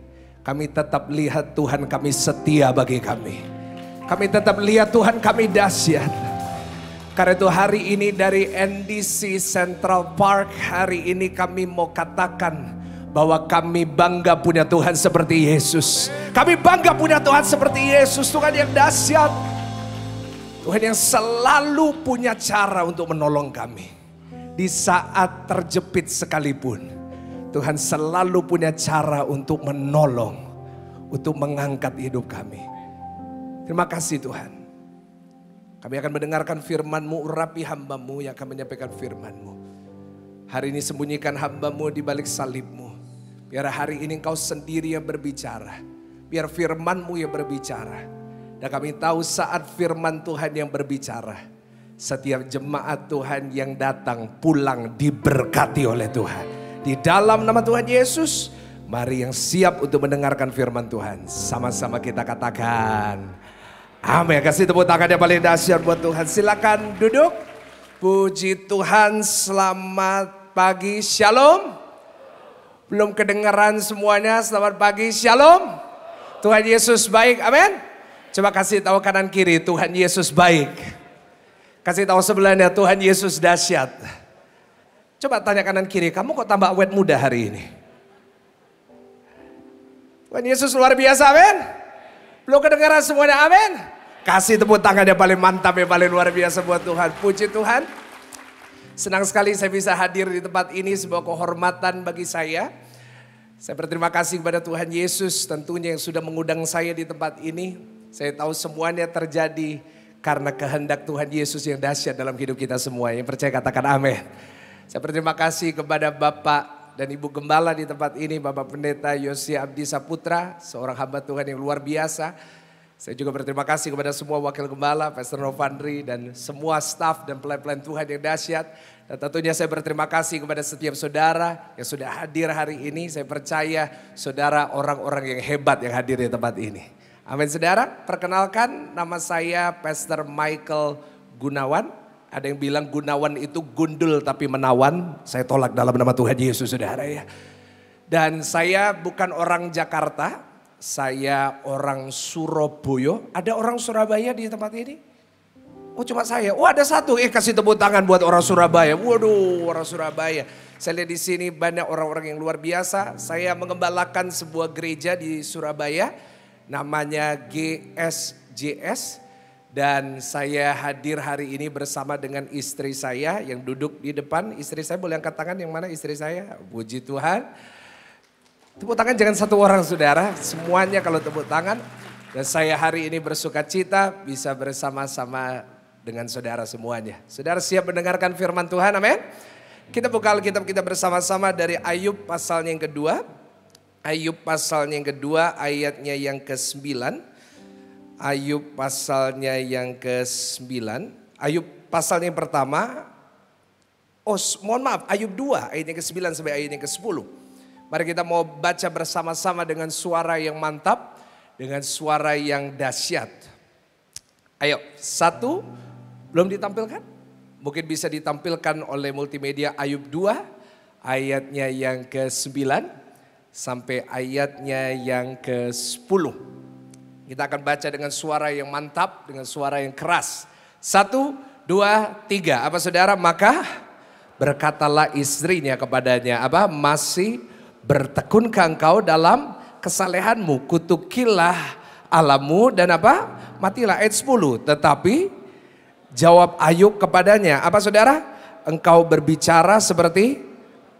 kami tetap lihat Tuhan kami setia bagi kami. Kami tetap lihat Tuhan kami dahsyat. Karena itu hari ini dari NDC Central Park, hari ini kami mau katakan bahwa kami bangga punya Tuhan seperti Yesus. Kami bangga punya Tuhan seperti Yesus, Tuhan yang dahsyat. Tuhan yang selalu punya cara untuk menolong kami. Di saat terjepit sekalipun, Tuhan selalu punya cara untuk menolong, untuk mengangkat hidup kami. Terima kasih Tuhan. Kami akan mendengarkan firman-Mu, urapi hamba-Mu yang akan menyampaikan firman-Mu. Hari ini sembunyikan hamba-Mu di balik salib-Mu. Biar hari ini Engkau sendiri yang berbicara. Biar firman-Mu yang berbicara. Dan kami tahu saat firman Tuhan yang berbicara, setiap jemaat Tuhan yang datang pulang diberkati oleh Tuhan. Di dalam nama Tuhan Yesus, mari yang siap untuk mendengarkan firman Tuhan. Sama-sama kita katakan amin. Kasih tepuk tangan yang paling dahsyat buat Tuhan. Silakan duduk. Puji Tuhan, selamat pagi, shalom. Belum kedengaran semuanya, selamat pagi, shalom. Tuhan Yesus baik, amin. Coba kasih tahu kanan kiri, Tuhan Yesus baik. Kasih tahu sebelahnya, Tuhan Yesus dahsyat. Coba tanya kanan kiri, kamu kok tambah awet muda hari ini? Tuhan Yesus luar biasa, amin. Belum kedengaran semuanya, amin. Kasih tepuk tangan yang paling mantap, yang paling luar biasa buat Tuhan. Puji Tuhan. Senang sekali saya bisa hadir di tempat ini, sebuah kehormatan bagi saya. Saya berterima kasih kepada Tuhan Yesus tentunya yang sudah mengundang saya di tempat ini. Saya tahu semuanya terjadi karena kehendak Tuhan Yesus yang dahsyat dalam hidup kita semua. Yang percaya katakan amin. Saya berterima kasih kepada Bapak dan Ibu Gembala di tempat ini, Bapak Pendeta Yosia Abdi Saputra, seorang hamba Tuhan yang luar biasa. Saya juga berterima kasih kepada semua wakil gembala, Pastor Novandri dan semua staf dan pelayan-pelayan Tuhan yang dahsyat. Dan tentunya saya berterima kasih kepada setiap saudara yang sudah hadir hari ini. Saya percaya saudara orang-orang yang hebat yang hadir di tempat ini. Amin saudara, perkenalkan nama saya Pastor Michael Gunawan. Ada yang bilang Gunawan itu gundul tapi menawan. Saya tolak dalam nama Tuhan Yesus saudara ya. Dan saya bukan orang Jakarta, saya orang Surabaya. Ada orang Surabaya di tempat ini? Oh cuma saya. Oh ada satu. Kasih tepuk tangan buat orang Surabaya. Waduh orang Surabaya. Saya lihat di sini banyak orang-orang yang luar biasa. Saya mengembalakan sebuah gereja di Surabaya. Namanya GSJS. Dan saya hadir hari ini bersama dengan istri saya yang duduk di depan. Istri saya boleh angkat tangan, yang mana istri saya? Puji Tuhan. Tepuk tangan jangan satu orang saudara, semuanya kalau tepuk tangan. Dan saya hari ini bersuka cita bisa bersama-sama dengan saudara semuanya. Saudara siap mendengarkan firman Tuhan, amin? Kita buka Alkitab kita bersama-sama dari Ayub pasalnya yang kedua. Ayub pasalnya yang kedua ayatnya yang ke-9. Ayub pasalnya yang ke-9. Ayub pasalnya yang pertama. Mohon maaf, Ayub 2 ayatnya ke-9 sampai ayatnya ke-10. Mari kita mau baca bersama-sama dengan suara yang mantap, dengan suara yang dahsyat. Ayo, 1 belum ditampilkan? Mungkin bisa ditampilkan oleh multimedia Ayub 2 ayatnya yang ke-9. sampai ayatnya yang ke-10. Kita akan baca dengan suara yang mantap, dengan suara yang keras. 1, 2, 3. Apa saudara? Maka berkatalah istrinya kepadanya, apa? Masih bertekunkah engkau dalam kesalehanmu? Kutukilah Allahmu dan apa? Matilah. Ayat 10. Tetapi jawab Ayub kepadanya, apa saudara? Engkau berbicara seperti,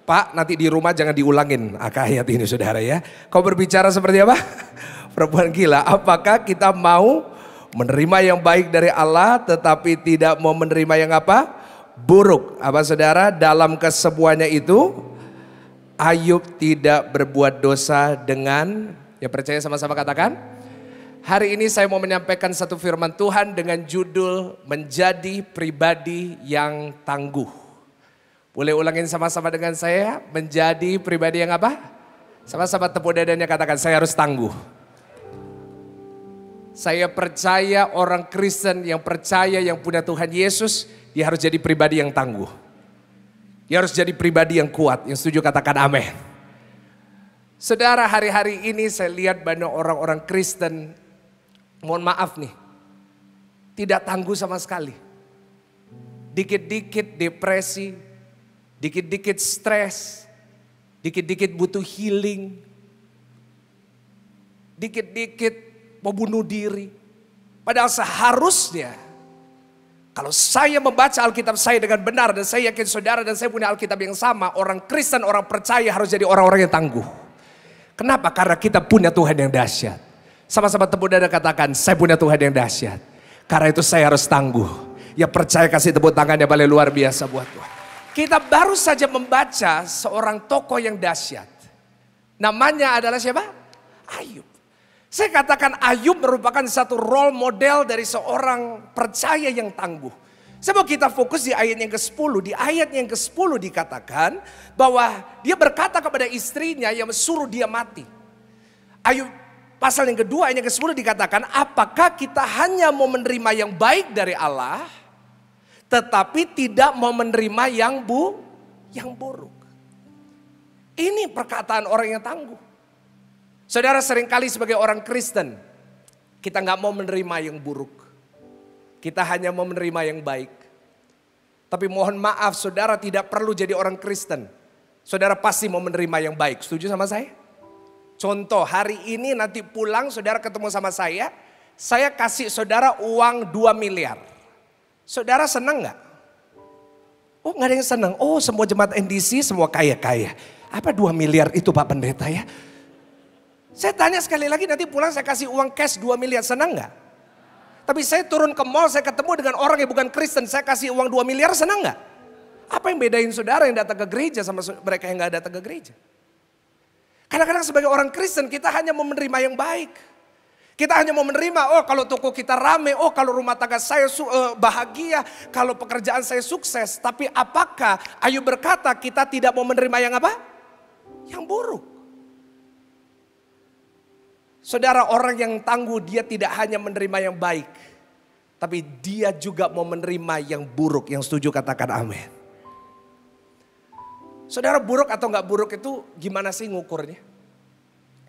Pak, nanti di rumah jangan diulangin ayat ini saudara ya. Kau berbicara seperti apa? Perempuan gila. Apakah kita mau menerima yang baik dari Allah tetapi tidak mau menerima yang apa? Buruk. Apa saudara? Dalam kesemuanya itu Ayub tidak berbuat dosa dengan, ya percaya sama-sama katakan. Hari ini saya mau menyampaikan satu firman Tuhan dengan judul menjadi pribadi yang tangguh. Boleh ulangin sama-sama dengan saya, menjadi pribadi yang apa? Sama-sama tepuk dadanya katakan, saya harus tangguh. Saya percaya orang Kristen yang percaya yang punya Tuhan Yesus, dia harus jadi pribadi yang tangguh. Dia harus jadi pribadi yang kuat, yang setuju katakan amin. Saudara, hari-hari ini saya lihat banyak orang-orang Kristen, mohon maaf nih, tidak tangguh sama sekali. Dikit-dikit depresi, dikit-dikit stres, dikit-dikit butuh healing, dikit-dikit mau bunuh diri. Padahal seharusnya kalau saya membaca Alkitab saya dengan benar dan saya yakin saudara dan saya punya Alkitab yang sama, orang Kristen, orang percaya harus jadi orang-orang yang tangguh. Kenapa? Karena kita punya Tuhan yang dahsyat. Sama-sama tepuk dada katakan, saya punya Tuhan yang dahsyat. Karena itu saya harus tangguh. Ya percaya kasih tepuk tangan yang paling luar biasa buat Tuhan. Kita baru saja membaca seorang tokoh yang dahsyat. Namanya adalah siapa? Ayub. Saya katakan Ayub merupakan satu role model dari seorang percaya yang tangguh. Saya mau kita fokus di ayat yang ke-10. Di ayat yang ke-10 dikatakan bahwa dia berkata kepada istrinya yang suruh dia mati. Ayub pasal yang kedua ayat yang ke-10 dikatakan, apakah kita hanya mau menerima yang baik dari Allah, tetapi tidak mau menerima yang buruk. Ini perkataan orang yang tangguh. Saudara, seringkali sebagai orang Kristen, kita nggak mau menerima yang buruk. Kita hanya mau menerima yang baik. Tapi mohon maaf, saudara tidak perlu jadi orang Kristen. Saudara pasti mau menerima yang baik. Setuju sama saya? Contoh, hari ini nanti pulang saudara ketemu sama saya kasih saudara uang 2 miliar. Saudara senang nggak? Oh, nggak ada yang senang. Oh, semua jemaat NDC semua kaya-kaya. Apa 2 miliar itu Pak Pendeta ya? Saya tanya sekali lagi, nanti pulang saya kasih uang cash 2 miliar, senang nggak? Tapi saya turun ke mall, saya ketemu dengan orang yang bukan Kristen, saya kasih uang 2 miliar, senang nggak? Apa yang bedain saudara yang datang ke gereja sama mereka yang nggak datang ke gereja? Kadang-kadang sebagai orang Kristen kita hanya mau menerima yang baik. Kita hanya mau menerima, oh kalau toko kita rame, oh kalau rumah tangga saya bahagia, kalau pekerjaan saya sukses. Tapi apakah Ayub berkata kita tidak mau menerima yang apa? Yang buruk. Saudara, orang yang tangguh dia tidak hanya menerima yang baik. Tapi dia juga mau menerima yang buruk. Yang setuju katakan amin. Saudara, buruk atau enggak buruk itu gimana sih ngukurnya?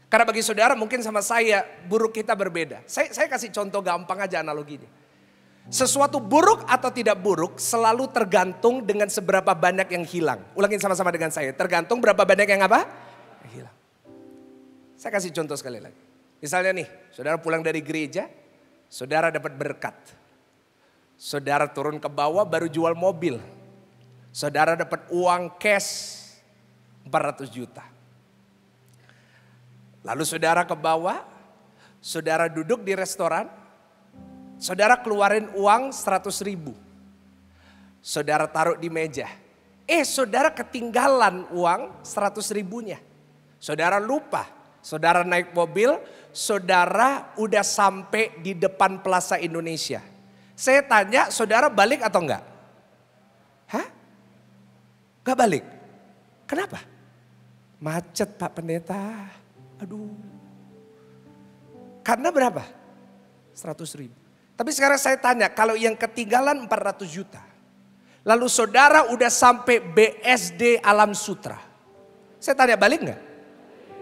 Karena bagi saudara mungkin sama saya buruk kita berbeda. Saya kasih contoh gampang aja analoginya. Sesuatu buruk atau tidak buruk selalu tergantung dengan seberapa banyak yang hilang. Ulangin sama-sama dengan saya. Tergantung berapa banyak yang apa? Yang hilang. Saya kasih contoh sekali lagi. Misalnya nih, saudara pulang dari gereja, saudara dapat berkat. Saudara turun ke bawah baru jual mobil. Saudara dapat uang cash 400 juta. Lalu saudara ke bawah, saudara duduk di restoran, saudara keluarin uang 100 ribu. Saudara taruh di meja. Saudara ketinggalan uang 100 ribunya. Saudara lupa, saudara naik mobil, saudara udah sampai di depan Plaza Indonesia. Saya tanya, saudara balik atau enggak? Hah? Enggak balik? Kenapa? Macet Pak Pendeta. Aduh. Karena berapa? 100 ribu. Tapi sekarang saya tanya, kalau yang ketinggalan 400 juta. Lalu saudara udah sampai BSD Alam Sutra. Saya tanya, balik gak?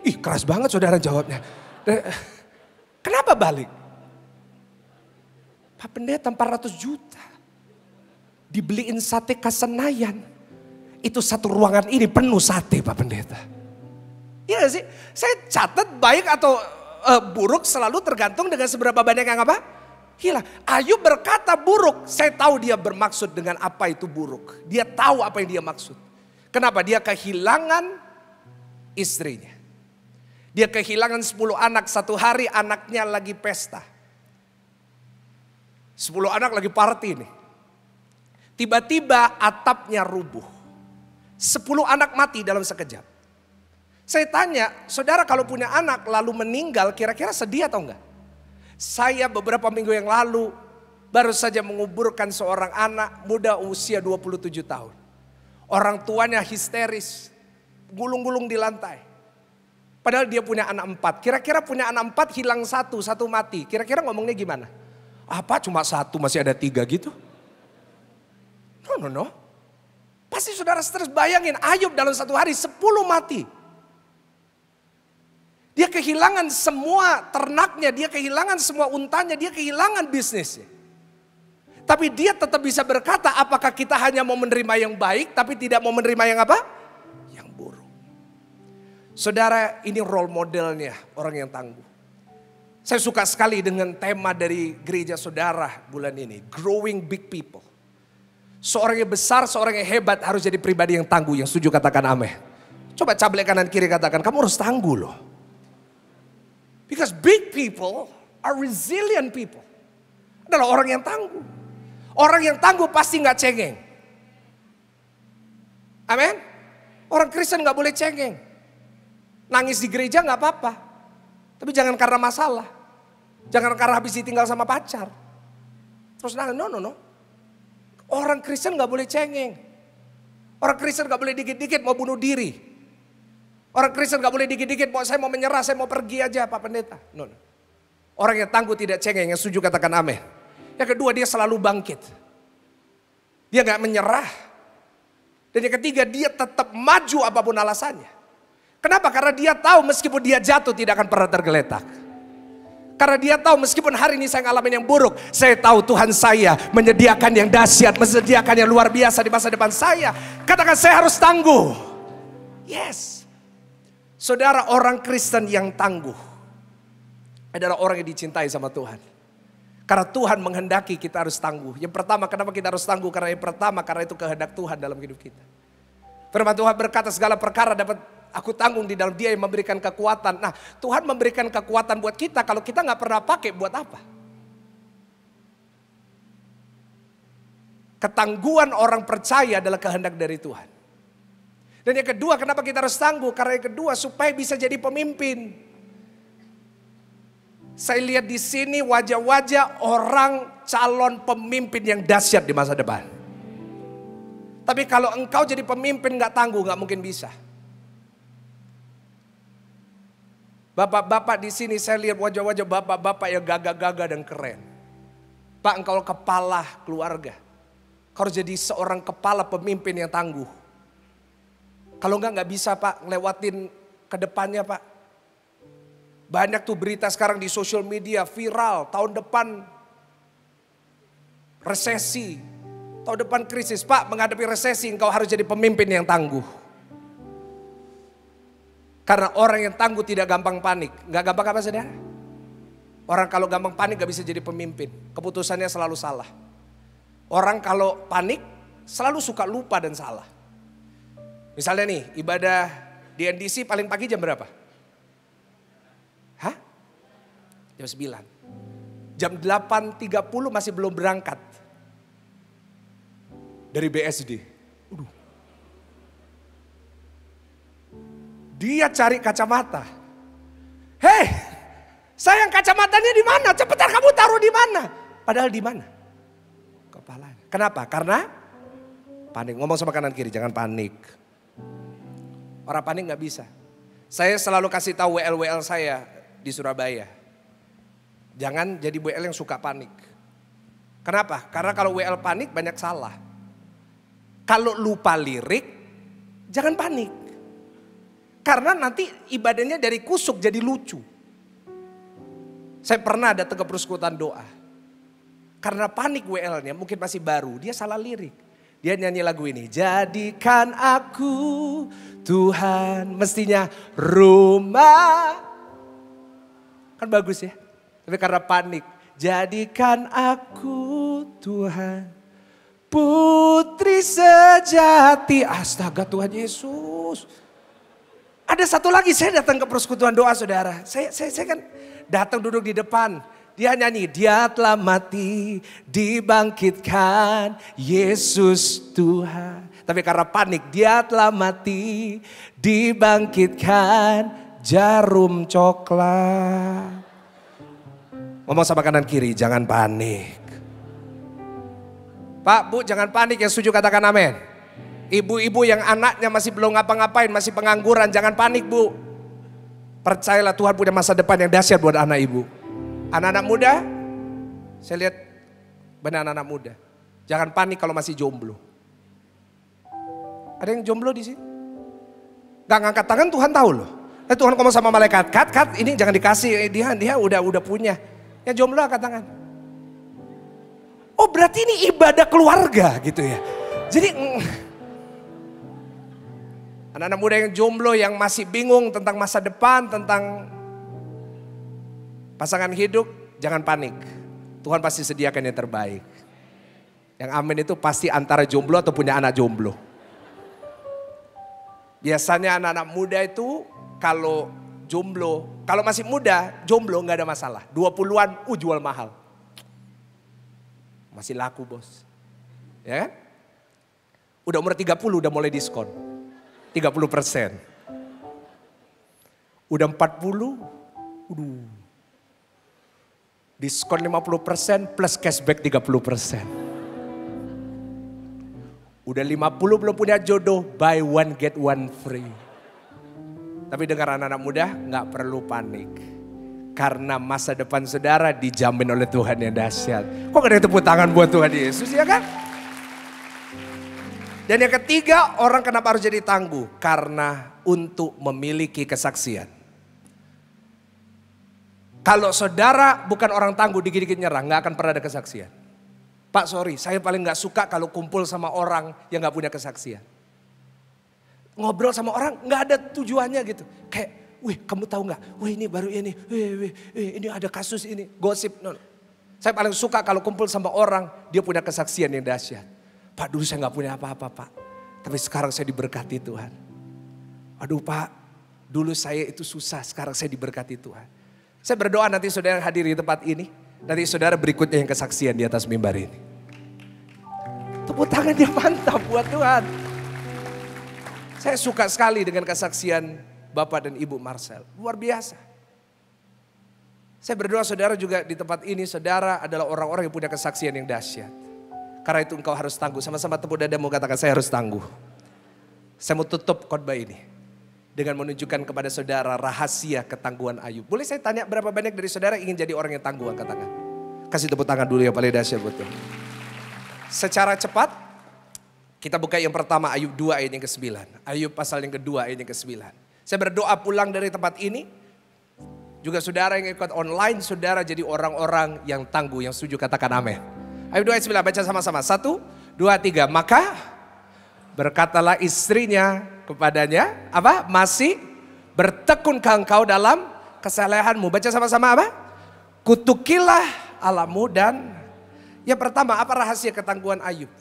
Ih keras banget saudara jawabnya. Kenapa balik? Pak Pendeta 400 juta. Dibeliin sate Kasenayan. Itu satu ruangan ini penuh sate Pak Pendeta. Iya gak sih? Saya catat baik atau buruk selalu tergantung dengan seberapa banyak yang apa? Hilang. Ayub berkata buruk. Saya tahu dia bermaksud dengan apa itu buruk. Dia tahu apa yang dia maksud. Kenapa? Dia kehilangan istrinya. Dia kehilangan 10 anak. Satu hari anaknya lagi pesta. 10 anak lagi party nih. Tiba-tiba atapnya rubuh. 10 anak mati dalam sekejap. Saya tanya, saudara kalau punya anak lalu meninggal kira-kira sedih atau enggak? Saya beberapa minggu yang lalu baru saja menguburkan seorang anak muda usia 27 tahun. Orang tuanya histeris, gulung-gulung di lantai. Padahal dia punya anak 4. Kira-kira punya anak 4 hilang satu mati. Kira-kira ngomongnya gimana? Apa cuma 1 masih ada 3 gitu? No. Pasti saudara stres, bayangin Ayub dalam satu hari 10 mati. Dia kehilangan semua ternaknya, dia kehilangan semua untanya, dia kehilangan bisnisnya. Tapi dia tetap bisa berkata, apakah kita hanya mau menerima yang baik tapi tidak mau menerima yang apa? Yang buruk. Saudara, ini role modelnya orang yang tangguh. Saya suka sekali dengan tema dari gereja saudara bulan ini, Growing Big People. Seorang yang besar, seorang yang hebat harus jadi pribadi yang tangguh. Yang setuju katakan amin. Coba cablek kanan kiri katakan, kamu harus tangguh loh. Because big people are resilient people. Adalah orang yang tangguh. Orang yang tangguh pasti gak cengeng. Amin. Orang Kristen gak boleh cengeng. Nangis di gereja gak apa-apa. Tapi jangan karena masalah. Jangan karena habis ditinggal sama pacar. Terus nangis, no. Orang Kristen gak boleh cengeng. Orang Kristen gak boleh dikit-dikit mau bunuh diri. Orang Kristen gak boleh dikit-dikit saya mau menyerah, saya mau pergi aja Pak Pendeta. No. Orang yang tangguh tidak cengeng, yang setuju katakan amin. Yang kedua dia selalu bangkit. Dia gak menyerah. Dan yang ketiga dia tetap maju apapun alasannya. Kenapa? Karena dia tahu meskipun dia jatuh tidak akan pernah tergeletak. Karena dia tahu meskipun hari ini saya ngalamin yang buruk, saya tahu Tuhan saya menyediakan yang dahsyat, menyediakan yang luar biasa di masa depan saya. Katakan saya harus tangguh. Yes. Saudara, orang Kristen yang tangguh adalah orang yang dicintai sama Tuhan. Karena Tuhan menghendaki kita harus tangguh. Yang pertama, kenapa kita harus tangguh? Karena itu kehendak Tuhan dalam hidup kita. Firman Tuhan berkata segala perkara dapat aku tanggung di dalam Dia yang memberikan kekuatan. Nah, Tuhan memberikan kekuatan buat kita. Kalau kita gak pernah pakai, buat apa? Ketangguhan orang percaya adalah kehendak dari Tuhan. Dan yang kedua, kenapa kita harus tangguh? Karena yang kedua, supaya bisa jadi pemimpin. Saya lihat di sini wajah-wajah orang calon pemimpin yang dahsyat di masa depan. Tapi kalau engkau jadi pemimpin gak tangguh, gak mungkin bisa. Bapak-bapak di sini saya lihat wajah-wajah bapak-bapak yang gagah-gagah dan keren. Pak, engkau kepala keluarga. Kau harus jadi seorang kepala pemimpin yang tangguh. Kalau enggak bisa Pak ngelewatin ke depannya Pak. Banyak tuh berita sekarang di sosial media viral. Tahun depan resesi. Tahun depan krisis. Pak, menghadapi resesi engkau harus jadi pemimpin yang tangguh. Karena orang yang tangguh tidak gampang panik. Gak gampang apa saudara? Orang kalau gampang panik gak bisa jadi pemimpin. Keputusannya selalu salah. Orang kalau panik selalu suka lupa dan salah. Misalnya nih, ibadah di NDC paling pagi jam berapa? Hah? Jam 9. Jam 8.30 masih belum berangkat. Dari BSD. Dia cari kacamata. Hei, sayang kacamatanya di mana? Cepetan kamu taruh di mana? Padahal di mana? Kepala. Kenapa? Karena panik. Ngomong sama kanan kiri, jangan panik. Orang panik gak bisa. Saya selalu kasih tahu WL saya di Surabaya. Jangan jadi WL yang suka panik. Kenapa? Karena kalau WL panik banyak salah. Kalau lupa lirik, jangan panik. Karena nanti ibadahnya dari kusuk jadi lucu. Saya pernah datang ke persekutuan doa. Karena panik WL-nya mungkin masih baru, dia salah lirik. Dia nyanyi lagu ini. Jadikan aku Tuhan, mestinya rumah. Kan bagus ya. Tapi karena panik. Jadikan aku Tuhan, putri sejati. Astaga Tuhan Yesus. Ada satu lagi, saya datang ke persekutuan doa saudara. Saya kan datang duduk di depan. Dia nyanyi, dia telah mati, dibangkitkan, Yesus Tuhan. Tapi karena panik, dia telah mati, dibangkitkan, jarum coklat. Ngomong sama kanan kiri, jangan panik. Pak, Bu, jangan panik, yang setuju katakan amin. Ibu-ibu yang anaknya masih belum ngapa-ngapain, masih pengangguran, jangan panik Bu. Percayalah Tuhan punya masa depan yang dahsyat buat anak ibu. Anak-anak muda, saya lihat benar anak-anak muda. Jangan panik kalau masih jomblo. Ada yang jomblo di sini? Gak ngangkat tangan, Tuhan tahu loh. Tuhan ngomong sama malaikat, cut, ini jangan dikasih, dia udah punya. Yang jomblo angkat tangan. Oh berarti ini ibadah keluarga gitu ya. Jadi anak-anak muda yang jomblo yang masih bingung tentang masa depan, tentang pasangan hidup, jangan panik. Tuhan pasti sediakan yang terbaik. Yang amin itu pasti antara jomblo atau punya anak jomblo. Biasanya anak-anak muda itu kalau jomblo, kalau masih muda, jomblo nggak ada masalah. 20-an, jual mahal. Masih laku bos. Ya kan? Udah umur 30 udah mulai diskon. 30%. Udah 40, diskon 50% plus cashback 30%. Udah 50 belum punya jodoh, buy one get one free. Tapi dengar anak-anak muda, gak perlu panik. Karena masa depan saudara dijamin oleh Tuhan yang dahsyat. Kok gak ada tepuk tangan buat Tuhan Yesus ya kan? Dan yang ketiga, orang kenapa harus jadi tangguh? Karena untuk memiliki kesaksian. Kalau saudara bukan orang tangguh, dikit-dikit nyerah, gak akan pernah ada kesaksian. Pak sorry, saya paling gak suka kalau kumpul sama orang yang gak punya kesaksian. Ngobrol sama orang gak ada tujuannya gitu. Kayak, wih kamu tahu gak? Wih ini baru ini, ini ada kasus ini, gosip. No. Saya paling suka kalau kumpul sama orang, dia punya kesaksian yang dahsyat. Pak dulu saya gak punya apa-apa Pak. Tapi sekarang saya diberkati Tuhan. Aduh Pak, dulu saya itu susah, sekarang saya diberkati Tuhan. Saya berdoa nanti saudara hadir di tempat ini. Nanti saudara berikutnya yang kesaksian di atas mimbar ini. Tepuk tangan dia mantap buat Tuhan. Saya suka sekali dengan kesaksian Bapak dan Ibu Marcel. Luar biasa. Saya berdoa saudara juga di tempat ini, saudara adalah orang-orang yang punya kesaksian yang dahsyat. Karena itu engkau harus tangguh. Sama-sama tepuk dadamu katakan saya harus tangguh. Saya mau tutup khotbah ini dengan menunjukkan kepada saudara rahasia ketangguhan Ayub. Boleh saya tanya berapa banyak dari saudara ingin jadi orang yang tangguh? Angkat tangan. Kasih tepuk tangan dulu ya paling dahsyat buat Tuhan. Secara cepat kita buka yang pertama Ayub 2 ayat yang ke-9. Ayub pasal yang kedua ayat yang ke-9. Saya berdoa pulang dari tempat ini. Juga saudara yang ikut online, saudara jadi orang-orang yang tangguh, yang setuju katakan amin. Ayub 2 ayat 9 baca sama-sama. 1, 2, 3. Maka berkatalah istrinya kepadanya, apa? Masih bertekunkah engkau dalam kesalehanmu? Baca sama-sama apa? Kutukilah Allahmu dan yang pertama apa rahasia ketangguhan Ayub?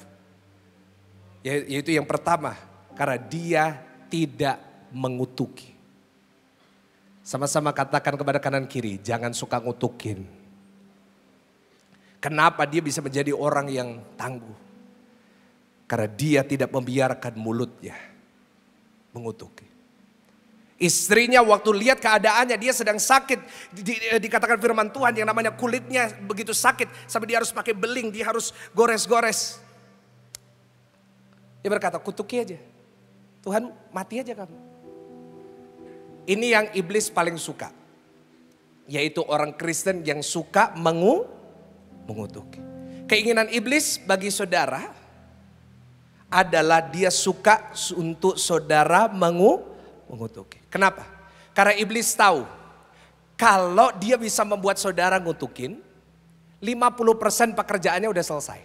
Yaitu yang pertama, karena dia tidak mengutuki. Sama-sama katakan kepada kanan kiri, jangan suka ngutukin. Kenapa dia bisa menjadi orang yang tangguh? Karena dia tidak membiarkan mulutnya mengutuki. Istrinya waktu lihat keadaannya dia sedang sakit. Dikatakan firman Tuhan yang namanya kulitnya begitu sakit. Sampai dia harus pakai beling, dia harus gores-gores. Dia berkata kutuki aja. Tuhan mati aja kamu. Ini yang iblis paling suka. Yaitu orang Kristen yang suka mengutuki. Keinginan iblis bagi saudara adalah dia suka untuk saudara mengutuki. Kenapa? Karena iblis tahu kalau dia bisa membuat saudara ngutukin, 50% pekerjaannya udah selesai.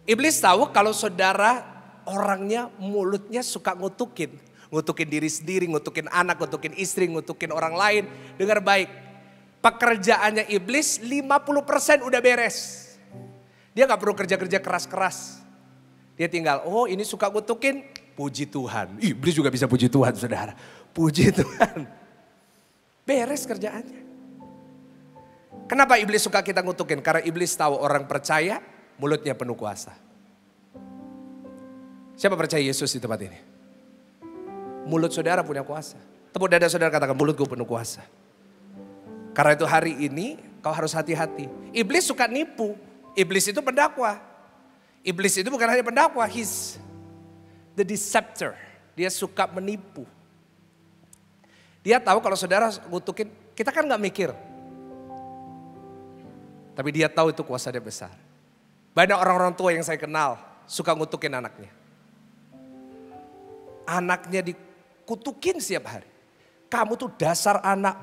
Iblis tahu kalau saudara orangnya mulutnya suka ngutukin. Ngutukin diri sendiri, ngutukin anak, ngutukin istri, ngutukin orang lain. Dengar baik, pekerjaannya iblis 50% udah beres. Dia gak perlu kerja-kerja keras-keras. Dia tinggal, oh ini suka ngutukin, puji Tuhan. Iblis juga bisa puji Tuhan saudara. Puji Tuhan. Beres kerjaannya. Kenapa iblis suka kita ngutukin? Karena iblis tahu orang percaya mulutnya penuh kuasa. Siapa percaya Yesus di tempat ini? Mulut saudara punya kuasa. Tepuk dada saudara katakan, mulutku penuh kuasa. Karena itu hari ini kau harus hati-hati. Iblis suka nipu. Iblis itu pendakwa. Iblis itu bukan hanya pendakwa, he's the deceptor. Dia suka menipu. Dia tahu kalau saudara ngutukin, kita kan gak mikir. Tapi dia tahu itu kuasa dia besar. Banyak orang-orang tua yang saya kenal suka ngutukin anaknya. Anaknya dikutukin setiap hari. Kamu tuh dasar anak.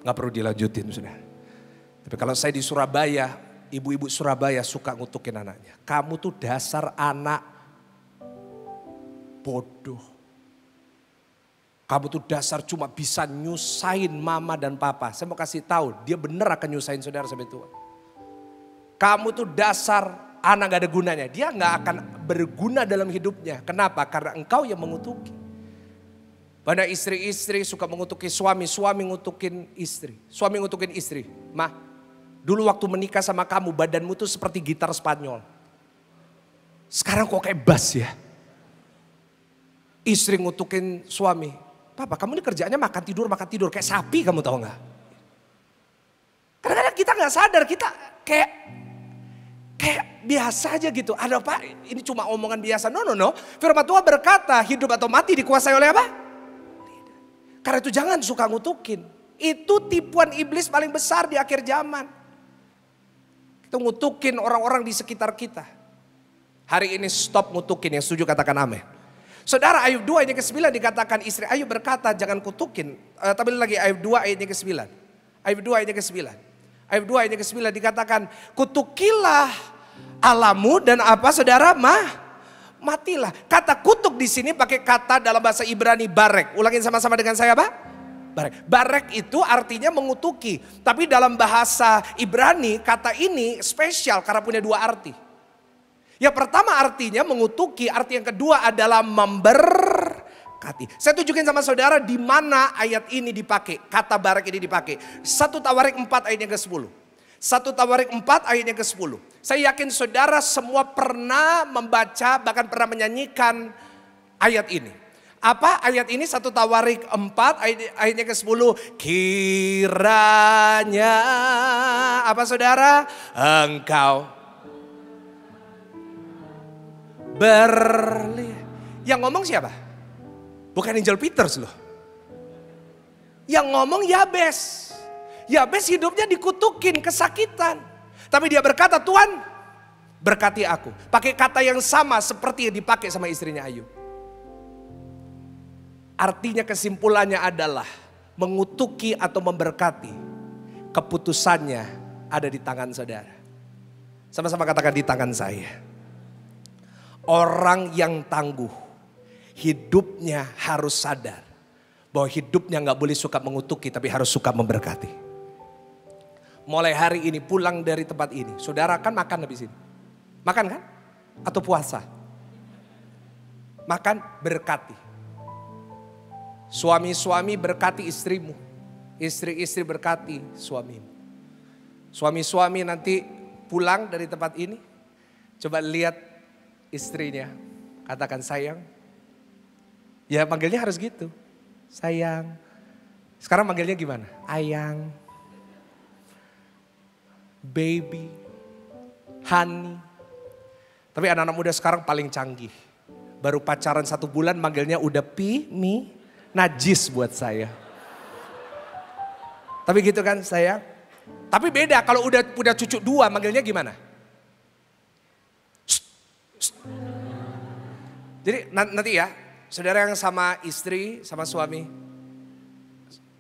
Gak perlu dilanjutin saudara. Tapi kalau saya di Surabaya, ibu-ibu Surabaya suka ngutukin anaknya. Kamu tuh dasar anak bodoh. Kamu tuh dasar cuma bisa nyusahin mama dan papa. Saya mau kasih tahu, dia bener akan nyusahin saudara sampai tua. Kamu tuh dasar anak gak ada gunanya. Dia gak akan berguna dalam hidupnya. Kenapa? Karena engkau yang mengutuki. Banyak istri-istri suka mengutuki suami, suami ngutukin istri. Suami ngutukin istri. Mah, dulu waktu menikah sama kamu badanmu tuh seperti gitar Spanyol. Sekarang kok kayak bass ya. Istri ngutukin suami. Papa kamu ini kerjaannya makan tidur kayak sapi kamu tahu nggak? Kadang-kadang kita nggak sadar kita kayak biasa aja gitu. Ada apa? Ini cuma omongan biasa. No. Firman Tuhan berkata hidup atau mati dikuasai oleh apa? Karena itu jangan suka ngutukin. Itu tipuan iblis paling besar di akhir zaman. Kita ngutukin orang-orang di sekitar kita. Hari ini stop ngutukin, yang setuju katakan amin. Saudara, Ayub 2 ayat ke-9 dikatakan istri Ayub berkata jangan kutukin. Tapi lagi Ayub 2 ayat ke-9. Ayub 2 ayat ke-9. Ayub 2 ayat ke-9 dikatakan kutukilah Allahmu dan apa saudara? Matilah. Kata kutuk di sini pakai kata dalam bahasa Ibrani barek. Ulangin sama-sama dengan saya apa? Barek. Barek itu artinya mengutuki. Tapi dalam bahasa Ibrani kata ini spesial karena punya dua arti. Yang pertama artinya mengutuki, arti yang kedua adalah memberkati. Saya tunjukin sama saudara di mana ayat ini dipakai, kata barek ini dipakai. 1 Tawarik 4 ayatnya ke-10. 1 Tawarik 4 ayatnya ke-10. Saya yakin saudara semua pernah membaca bahkan pernah menyanyikan ayat ini. Apa ayat ini? 1 Tawarik 4 ayatnya ke-10. Kiranya apa saudara? Engkau yang ngomong siapa? Bukan Angel Peters loh. Yang ngomong Yabes. Yabes hidupnya dikutukin, kesakitan. Tapi dia berkata, Tuhan berkati aku. Pakai kata yang sama seperti yang dipakai sama istrinya Ayub. Artinya kesimpulannya adalah mengutuki atau memberkati. Keputusannya ada di tangan saudara. Sama-sama katakan di tangan saya. Orang yang tangguh, hidupnya harus sadar bahwa hidupnya gak boleh suka mengutuki tapi harus suka memberkati. Mulai hari ini pulang dari tempat ini, saudara kan makan habis ini. Makan kan? Atau puasa? Makan berkati. Suami-suami berkati istrimu. Istri-istri berkati suamimu. Suami-suami nanti pulang dari tempat ini, coba lihat istrinya, katakan sayang. Ya manggilnya harus gitu, sayang. Sekarang manggilnya gimana? Ayang, baby, honey. Tapi anak-anak muda sekarang paling canggih. Baru pacaran 1 bulan manggilnya udah mi, najis buat saya. Tapi gitu kan sayang. Tapi beda kalau udah cucu 2 manggilnya gimana? Jadi nanti ya, Saudara yang sama istri, sama suami.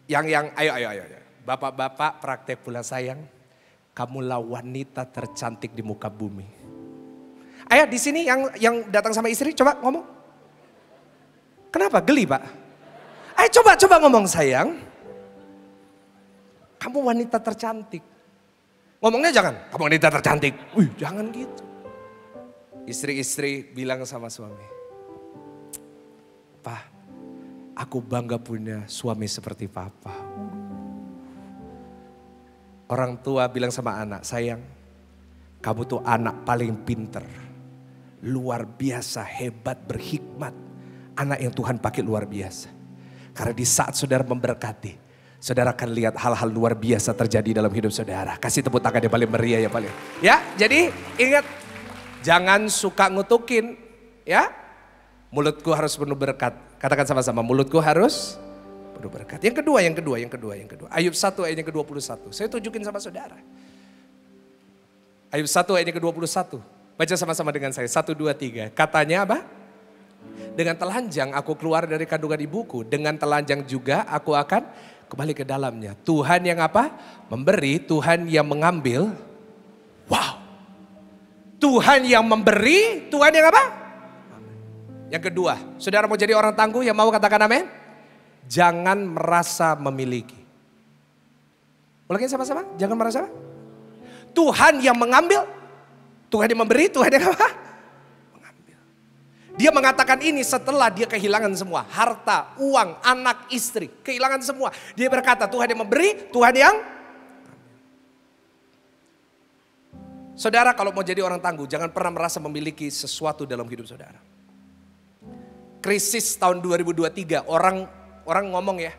Yang ayo. Bapak-bapak praktek pula sayang. Kamulah wanita tercantik di muka bumi. Ayo di sini yang datang sama istri coba ngomong. Kenapa? Geli Pak? Ayo coba ngomong sayang. Kamu wanita tercantik. Ngomongnya jangan, kamu wanita tercantik. Jangan gitu. Istri-istri bilang sama suami. Pak, aku bangga punya suami seperti Papa. Orang tua bilang sama anak, sayang, kamu tuh anak paling pinter. Luar biasa, hebat, berhikmat. Anak yang Tuhan pakai luar biasa. Karena di saat saudara memberkati, saudara akan lihat hal-hal luar biasa terjadi dalam hidup saudara. Kasih tepuk tangan yang paling meriah ya paling. Ya, jadi ingat, jangan suka ngutukin. Ya, mulutku harus penuh berkat. Katakan sama-sama, mulutku harus penuh berkat. Yang kedua. Ayub 1 ayat yang ke-21. Saya tunjukin sama saudara. Ayub 1 ayat yang ke-21. Baca sama-sama dengan saya. 1, 2, 3. Katanya apa? Dengan telanjang aku keluar dari kandungan ibuku. Dengan telanjang juga aku akan kembali ke dalamnya. Tuhan yang apa? Memberi, Tuhan yang mengambil. Wow. Tuhan yang memberi, Tuhan yang apa? Yang kedua, saudara mau jadi orang tangguh yang mau katakan amin? Jangan merasa memiliki. Ulangin sama-sama, jangan merasa. Tuhan yang mengambil, Tuhan yang memberi, Tuhan yang apa? Mengambil. Dia mengatakan ini setelah dia kehilangan semua. Harta, uang, anak, istri, kehilangan semua. Dia berkata Tuhan yang memberi, Tuhan yang. Saudara kalau mau jadi orang tangguh, jangan pernah merasa memiliki sesuatu dalam hidup saudara. Krisis tahun 2023, orang ngomong ya,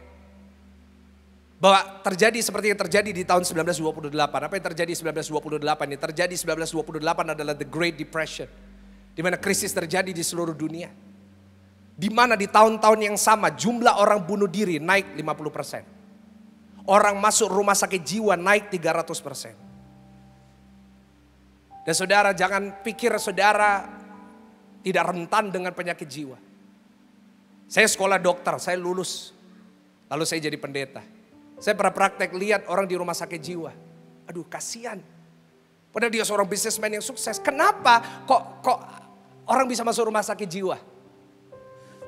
bahwa terjadi seperti yang terjadi di tahun 1928. Apa yang terjadi 1928 ini? Terjadi 1928 adalah the Great Depression. Di mana krisis terjadi di seluruh dunia. Di mana di tahun-tahun yang sama jumlah orang bunuh diri naik 50%. Orang masuk rumah sakit jiwa naik 300%. Dan saudara jangan pikir saudara tidak rentan dengan penyakit jiwa. Saya sekolah dokter, saya lulus. Lalu saya jadi pendeta. Saya pernah praktek lihat orang di rumah sakit jiwa. Aduh kasihan. Padahal dia seorang businessman yang sukses. Kenapa kok orang bisa masuk rumah sakit jiwa?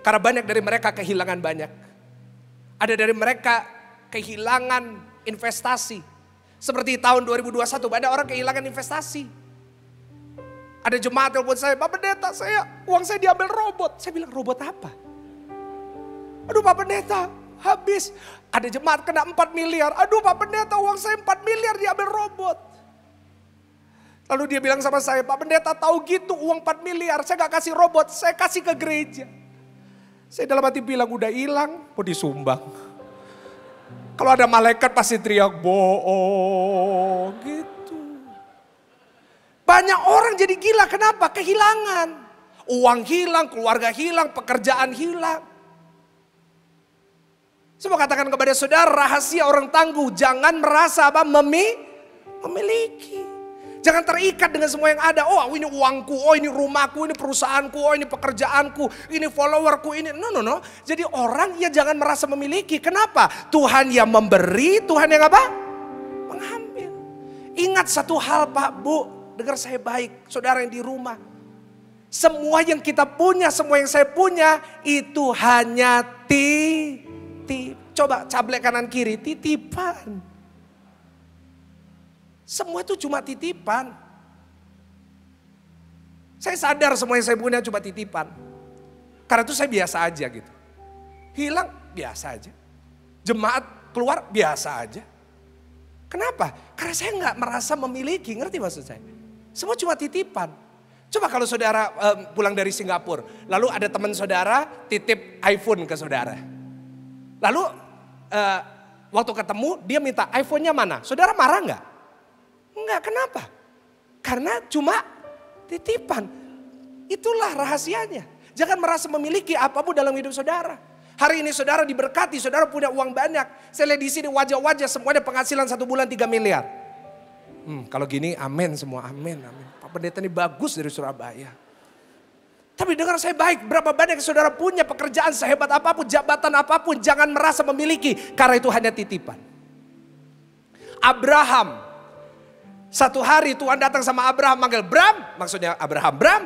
Karena banyak dari mereka kehilangan banyak. Ada dari mereka kehilangan investasi. Seperti tahun 2021 ada orang kehilangan investasi. Ada jemaat telepon saya, Pak Pendeta uang saya diambil robot. Saya bilang robot apa? Aduh Pak Pendeta habis. Ada jemaat kena 4 miliar. Aduh Pak Pendeta uang saya 4 miliar diambil robot. Lalu dia bilang sama saya, Pak Pendeta tahu gitu uang 4 miliar. Saya gak kasih robot, saya kasih ke gereja. Saya dalam hati bilang udah hilang, mau disumbang. Kalau ada malaikat pasti teriak bohong gitu. Banyak orang jadi gila, kenapa? Kehilangan. Uang hilang, keluarga hilang, pekerjaan hilang. Saya mau katakan kepada saudara, rahasia orang tangguh, jangan merasa apa memiliki. Jangan terikat dengan semua yang ada. Oh ini uangku, oh ini rumahku, ini perusahaanku, oh ini pekerjaanku, ini followerku, ini. No. Jadi orang ya jangan merasa memiliki. Kenapa? Tuhan yang memberi, Tuhan yang apa? Mengambil. Ingat satu hal Pak, Bu, dengar saya baik, saudara yang di rumah. Semua yang kita punya, semua yang saya punya, itu hanya coba cablek kanan kiri, titipan. Semua itu cuma titipan. Saya sadar semua yang saya punya cuma titipan. Karena itu saya biasa aja gitu. Hilang biasa aja. Jemaat keluar biasa aja. Kenapa? Karena saya nggak merasa memiliki, ngerti maksud saya? Semua cuma titipan. Coba kalau saudara pulang dari Singapura, lalu ada teman saudara titip iPhone ke saudara. Lalu waktu ketemu dia minta iPhone-nya mana? Saudara marah nggak? Enggak, kenapa? Karena cuma titipan. Itulah rahasianya. Jangan merasa memiliki apapun dalam hidup saudara. Hari ini saudara diberkati, saudara punya uang banyak. Saya lihat di sini wajah-wajah semuanya penghasilan 1 bulan 3 miliar. Kalau gini amin semua, amin. Pak Pendeta ini bagus dari Surabaya. Tapi dengar saya baik, berapa banyak saudara punya pekerjaan sehebat apapun, jabatan apapun, jangan merasa memiliki, karena itu hanya titipan. Abraham, satu hari Tuhan datang sama Abraham, manggil Bram, maksudnya Abraham, Bram,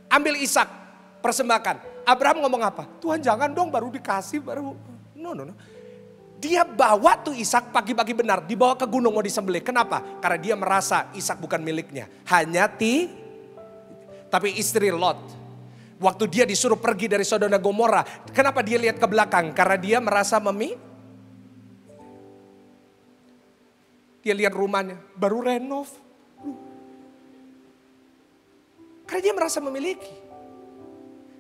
ambil Ishak, persembahkan. Abraham ngomong apa? Tuhan jangan dong, baru dikasih, baru, no. Dia bawa tuh Ishak pagi-pagi benar, dibawa ke gunung mau disembelih. Kenapa? Karena dia merasa Ishak bukan miliknya, hanya tapi istri Lot. Waktu dia disuruh pergi dari Sodom dan Gomora, kenapa dia lihat ke belakang? Karena dia merasa dia lihat rumahnya, baru renov. Karena dia merasa memiliki.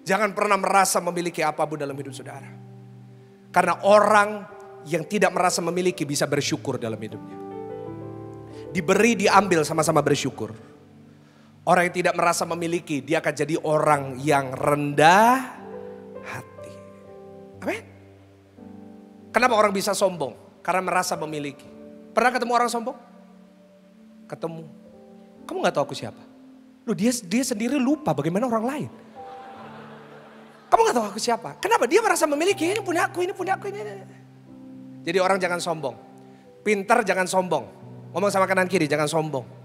Jangan pernah merasa memiliki apapun dalam hidup saudara. Karena orang yang tidak merasa memiliki bisa bersyukur dalam hidupnya. Diberi, diambil, sama-sama bersyukur. Orang yang tidak merasa memiliki, dia akan jadi orang yang rendah hati. Amin. Kenapa orang bisa sombong? Karena merasa memiliki. Pernah ketemu orang sombong? Ketemu. Kamu gak tahu aku siapa? Loh, dia sendiri lupa bagaimana orang lain. Kamu gak tahu aku siapa? Kenapa? Dia merasa memiliki, ini punya aku, ini punya aku, ini. Jadi orang jangan sombong. Pintar jangan sombong. Ngomong sama kanan kiri, jangan sombong.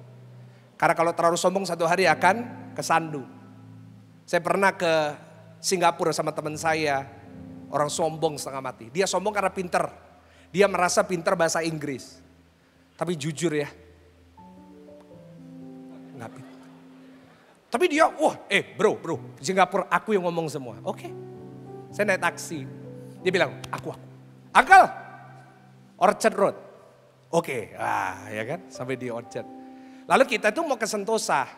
Karena kalau terlalu sombong satu hari akan kesandung. Saya pernah ke Singapura sama teman saya. Orang sombong setengah mati. Dia sombong karena pinter. Dia merasa pinter bahasa Inggris. Tapi jujur ya. Nggak pinter. Tapi dia, bro. Singapura aku yang ngomong semua. Oke. Saya naik taksi. Dia bilang, aku. Uncle, Orchard Road. Oke, ya kan. Sampai di Orchard. Lalu kita tuh mau ke Sentosa.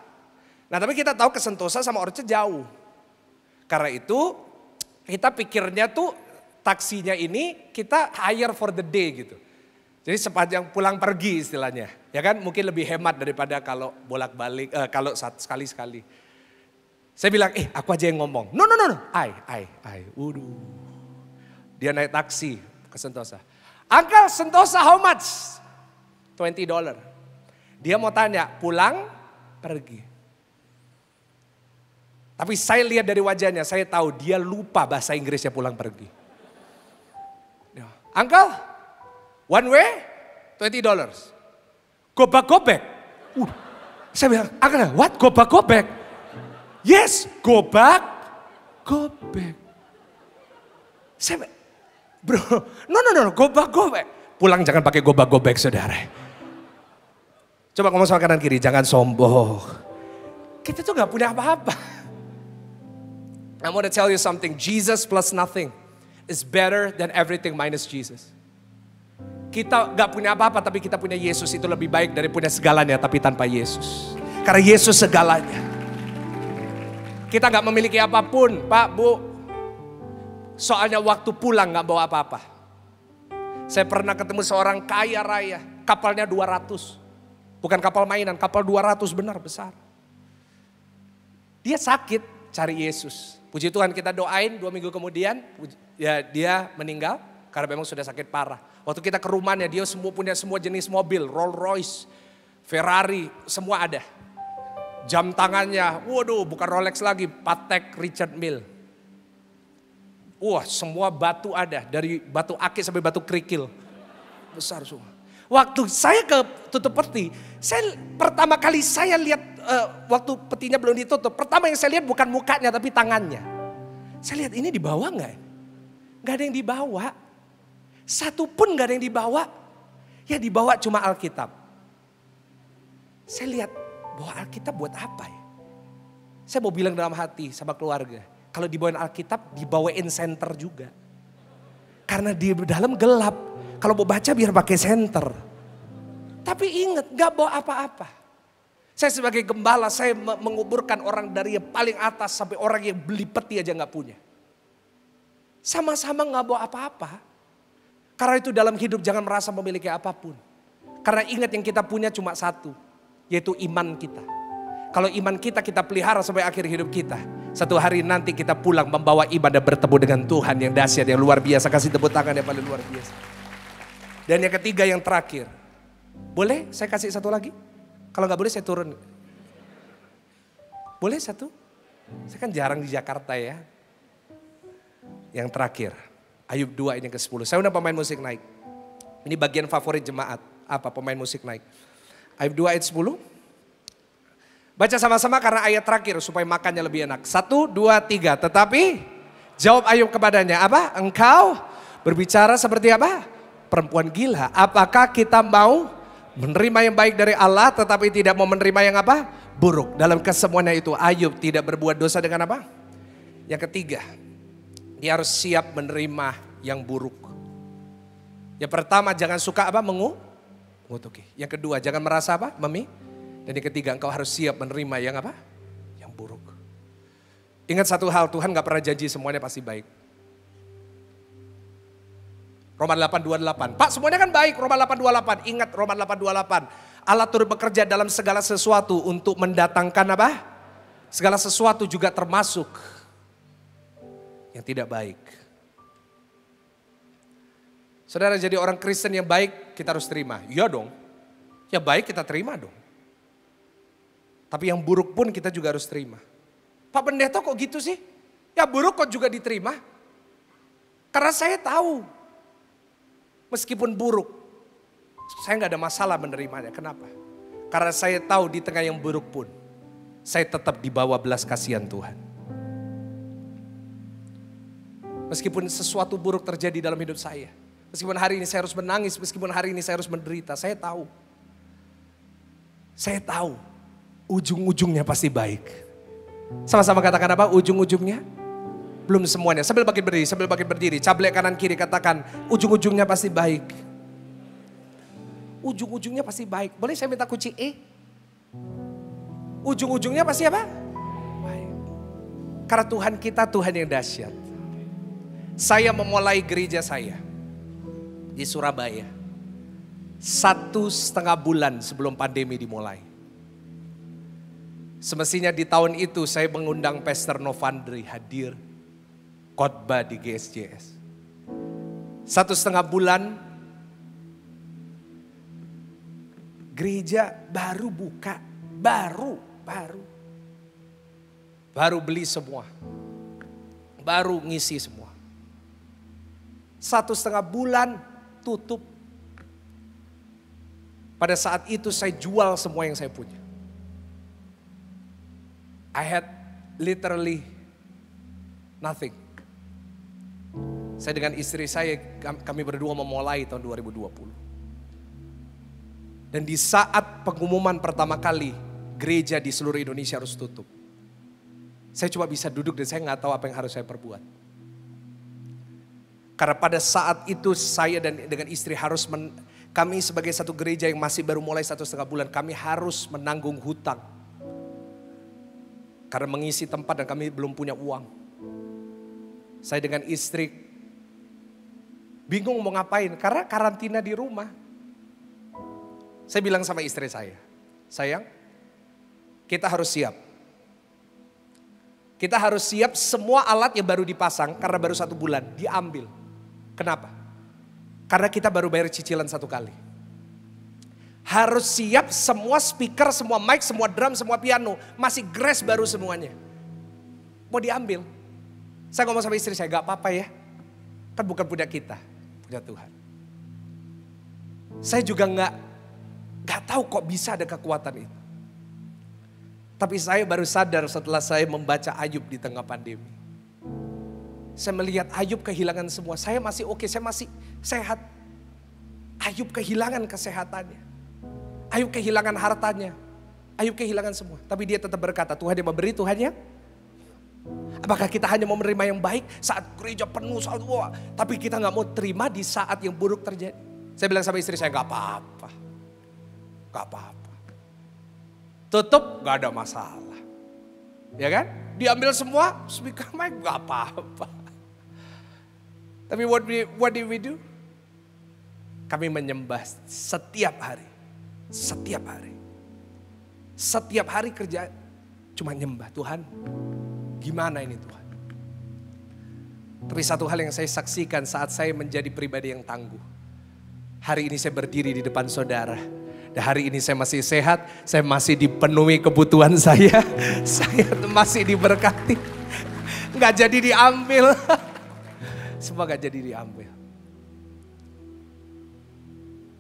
Nah tapi kita tahu ke Sentosa sama Orchard jauh. Karena itu kita pikirnya tuh taksinya ini kita hire for the day gitu. Jadi sepanjang pulang pergi istilahnya. Ya kan mungkin lebih hemat daripada kalau bolak-balik, kalau sekali-sekali. Saya bilang, aku aja yang ngomong. No. I. Waduh. Dia naik taksi ke Sentosa. Uncle, Sentosa how much? $20. Dia mau tanya, pulang, pergi. Tapi saya lihat dari wajahnya, saya tahu dia lupa bahasa Inggrisnya pulang pergi. Uncle, one way, $20. Go back. Saya bilang, Uncle, what? Go back? Yes, go back. Saya bilang, bro, no, go back. Pulang jangan pakai go back, saudara. Coba ngomong sama kanan kiri, jangan sombong. Kita tuh gak punya apa-apa. I want to tell you something, Jesus plus nothing is better than everything minus Jesus. Kita gak punya apa-apa tapi kita punya Yesus, itu lebih baik dari punya segalanya tapi tanpa Yesus. Karena Yesus segalanya. Kita gak memiliki apapun, Pak, Bu. Soalnya waktu pulang gak bawa apa-apa. Saya pernah ketemu seorang kaya raya, kapalnya 200. Bukan kapal mainan, kapal 200 benar besar. Dia sakit, cari Yesus. Puji Tuhan kita doain 2 minggu kemudian ya dia meninggal karena memang sudah sakit parah. Waktu kita ke rumahnya dia punya semua jenis mobil, Rolls Royce, Ferrari, semua ada. Jam tangannya, waduh bukan Rolex lagi, Patek Richard Mille. Wah semua batu ada, dari batu akik sampai batu kerikil. Besar semua. Waktu saya ke tutup peti, pertama kali saya lihat waktu petinya belum ditutup. Pertama yang saya lihat bukan mukanya tapi tangannya. Saya lihat ini dibawa nggak? Nggak ada yang dibawa. Satu pun nggak ada yang dibawa. Ya dibawa cuma Alkitab. Saya lihat bawa Alkitab buat apa ya? Saya mau bilang dalam hati sama keluarga. Kalau dibawain Alkitab dibawain senter juga. Karena di dalam gelap. Kalau mau baca biar pakai senter. Tapi ingat gak bawa apa-apa. Saya sebagai gembala saya menguburkan orang dari yang paling atas sampai orang yang beli peti aja gak punya. Sama-sama gak bawa apa-apa. Karena itu dalam hidup jangan merasa memiliki apapun. Karena ingat yang kita punya cuma satu. Yaitu iman kita. Kalau iman kita pelihara sampai akhir hidup kita. Satu hari nanti kita pulang membawa ibadah bertemu dengan Tuhan yang dahsyat, yang luar biasa. Kasih tepuk tangan yang paling luar biasa. Dan yang ketiga yang terakhir. Boleh saya kasih satu lagi? Kalau gak boleh saya turun. Boleh satu? Saya kan jarang di Jakarta ya. Yang terakhir, Ayub 2 ini ke-10. Saya udah pemain musik naik. Ini bagian favorit jemaat. Apa pemain musik naik? Ayub 2 ayat 10. Baca sama-sama karena ayat terakhir supaya makannya lebih enak. 1, 2, 3. Tetapi jawab Ayub kepadanya, apa? Engkau berbicara seperti apa? Perempuan gila. Apakah kita mau menerima yang baik dari Allah tetapi tidak mau menerima yang apa? Buruk. Dalam kesemuanya itu Ayub tidak berbuat dosa dengan apa? Yang ketiga, dia harus siap menerima yang buruk. Yang pertama, jangan suka apa? Mengutuki. Yang kedua, jangan merasa apa? Dan yang ketiga, engkau harus siap menerima yang apa? Yang buruk. Ingat satu hal, Tuhan gak pernah janji semuanya pasti baik. Roma 8:28. Pak, semuanya kan baik. Roma 8:28. Ingat Roma 8:28. Allah turut bekerja dalam segala sesuatu untuk mendatangkan apa? Segala sesuatu juga termasuk yang tidak baik. Saudara, jadi orang Kristen yang baik kita harus terima. Iya dong. Ya baik kita terima dong. Tapi yang buruk pun kita juga harus terima. Pak Pendeta kok gitu sih? Ya buruk kok juga diterima? Karena saya tahu. Meskipun buruk, saya nggak ada masalah menerimanya. Kenapa? Karena saya tahu di tengah yang buruk pun, saya tetap dibawa belas kasihan Tuhan. Meskipun sesuatu buruk terjadi dalam hidup saya. Meskipun hari ini saya harus menangis, meskipun hari ini saya harus menderita. Saya tahu. Saya tahu ujung-ujungnya pasti baik. Sama-sama katakan apa? Ujung-ujungnya? Belum semuanya. Sambil bangkit berdiri. Cablek kanan kiri katakan ujung-ujungnya pasti baik. Ujung-ujungnya pasti baik. Boleh saya minta kunci E? Ujung-ujungnya pasti apa? Baik. Karena Tuhan kita Tuhan yang dahsyat. Saya memulai gereja saya di Surabaya 1,5 bulan sebelum pandemi dimulai. Semestinya di tahun itu saya mengundang Pastor Novandri hadir khotbah di GSJS. 1,5 bulan gereja baru buka, baru beli semua, baru ngisi semua. 1,5 bulan tutup. Pada saat itu saya jual semua yang saya punya. I had literally nothing. Saya dengan istri saya, kami berdua memulai tahun 2020. Dan di saat pengumuman pertama kali gereja di seluruh Indonesia harus tutup. Saya cuma bisa duduk dan saya gak tahu apa yang harus saya perbuat. Karena pada saat itu saya dan dengan istri harus, kami sebagai satu gereja yang masih baru mulai 1,5 bulan, kami harus menanggung hutang. Karena mengisi tempat dan kami belum punya uang. Saya dengan istri bingung mau ngapain karena karantina di rumah. Saya bilang sama istri saya, sayang, kita harus siap. Kita harus siap semua alat yang baru dipasang karena baru 1 bulan diambil. Kenapa? Karena kita baru bayar cicilan 1 kali. Harus siap semua speaker, semua mic, semua drum, semua piano. Masih grace baru semuanya. Mau diambil. Saya ngomong sama istri saya, gak apa-apa ya. Kan bukan punya kita, punya Tuhan. Saya juga gak tahu kok bisa ada kekuatan itu. Tapi saya baru sadar setelah saya membaca Ayub di tengah pandemi. Saya melihat Ayub kehilangan semua. Saya masih oke, saya masih sehat. Ayub kehilangan kesehatannya. Ayub kehilangan hartanya. Ayub kehilangan semua. Tapi dia tetap berkata, Tuhan yang memberi, Tuhan yang. Apakah kita hanya mau menerima yang baik saat gereja penuh, saat wah, tapi kita gak mau terima di saat yang buruk terjadi. Saya bilang sama istri saya, gak apa-apa. Gak apa-apa. Tutup gak ada masalah. Ya kan? Diambil semua, speaker mic gak apa-apa. Tapi what did we do? Kami menyembah setiap hari. Setiap hari. Setiap hari kerja cuma nyembah. Tuhan, gimana ini Tuhan? Tapi satu hal yang saya saksikan saat saya menjadi pribadi yang tangguh. Hari ini saya berdiri di depan saudara. Dan hari ini saya masih sehat, saya masih dipenuhi kebutuhan saya masih diberkati. Nggak jadi diambil. Semua nggak jadi diambil.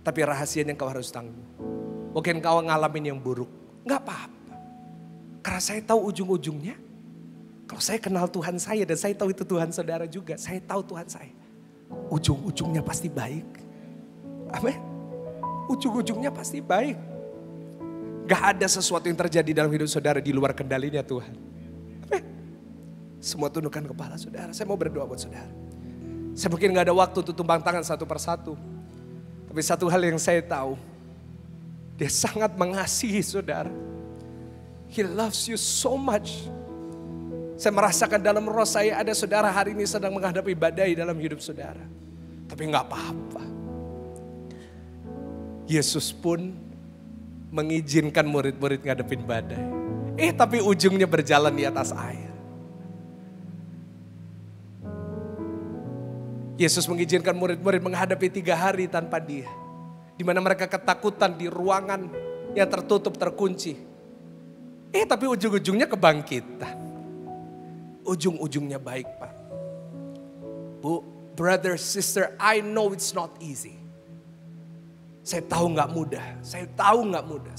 Tapi rahasianya kau harus tanggung. Mungkin kau ngalamin yang buruk, nggak apa-apa. Karena saya tahu ujung-ujungnya. Kalau saya kenal Tuhan saya dan saya tahu itu Tuhan saudara juga. Saya tahu Tuhan saya. Ujung-ujungnya pasti baik. Amin. Ujung-ujungnya pasti baik. Gak ada sesuatu yang terjadi dalam hidup saudara di luar kendalinya Tuhan. Amin. Semua tundukkan kepala saudara. Saya mau berdoa buat saudara. Saya mungkin gak ada waktu untuk tumbang tangan satu persatu. Tapi satu hal yang saya tahu. Dia sangat mengasihi saudara. He loves you so much. Saya merasakan dalam roh saya ada saudara hari ini sedang menghadapi badai dalam hidup saudara. Tapi gak apa-apa. Yesus pun mengizinkan murid-murid ngadepin badai. Tapi ujungnya berjalan di atas air. Yesus mengizinkan murid-murid menghadapi 3 hari tanpa dia. Di mana mereka ketakutan di ruangan yang tertutup, terkunci. Tapi ujung-ujungnya kebangkitan. Ujung-ujungnya baik, Pak. Bu, brother, sister, I know it's not easy. Saya tahu gak mudah,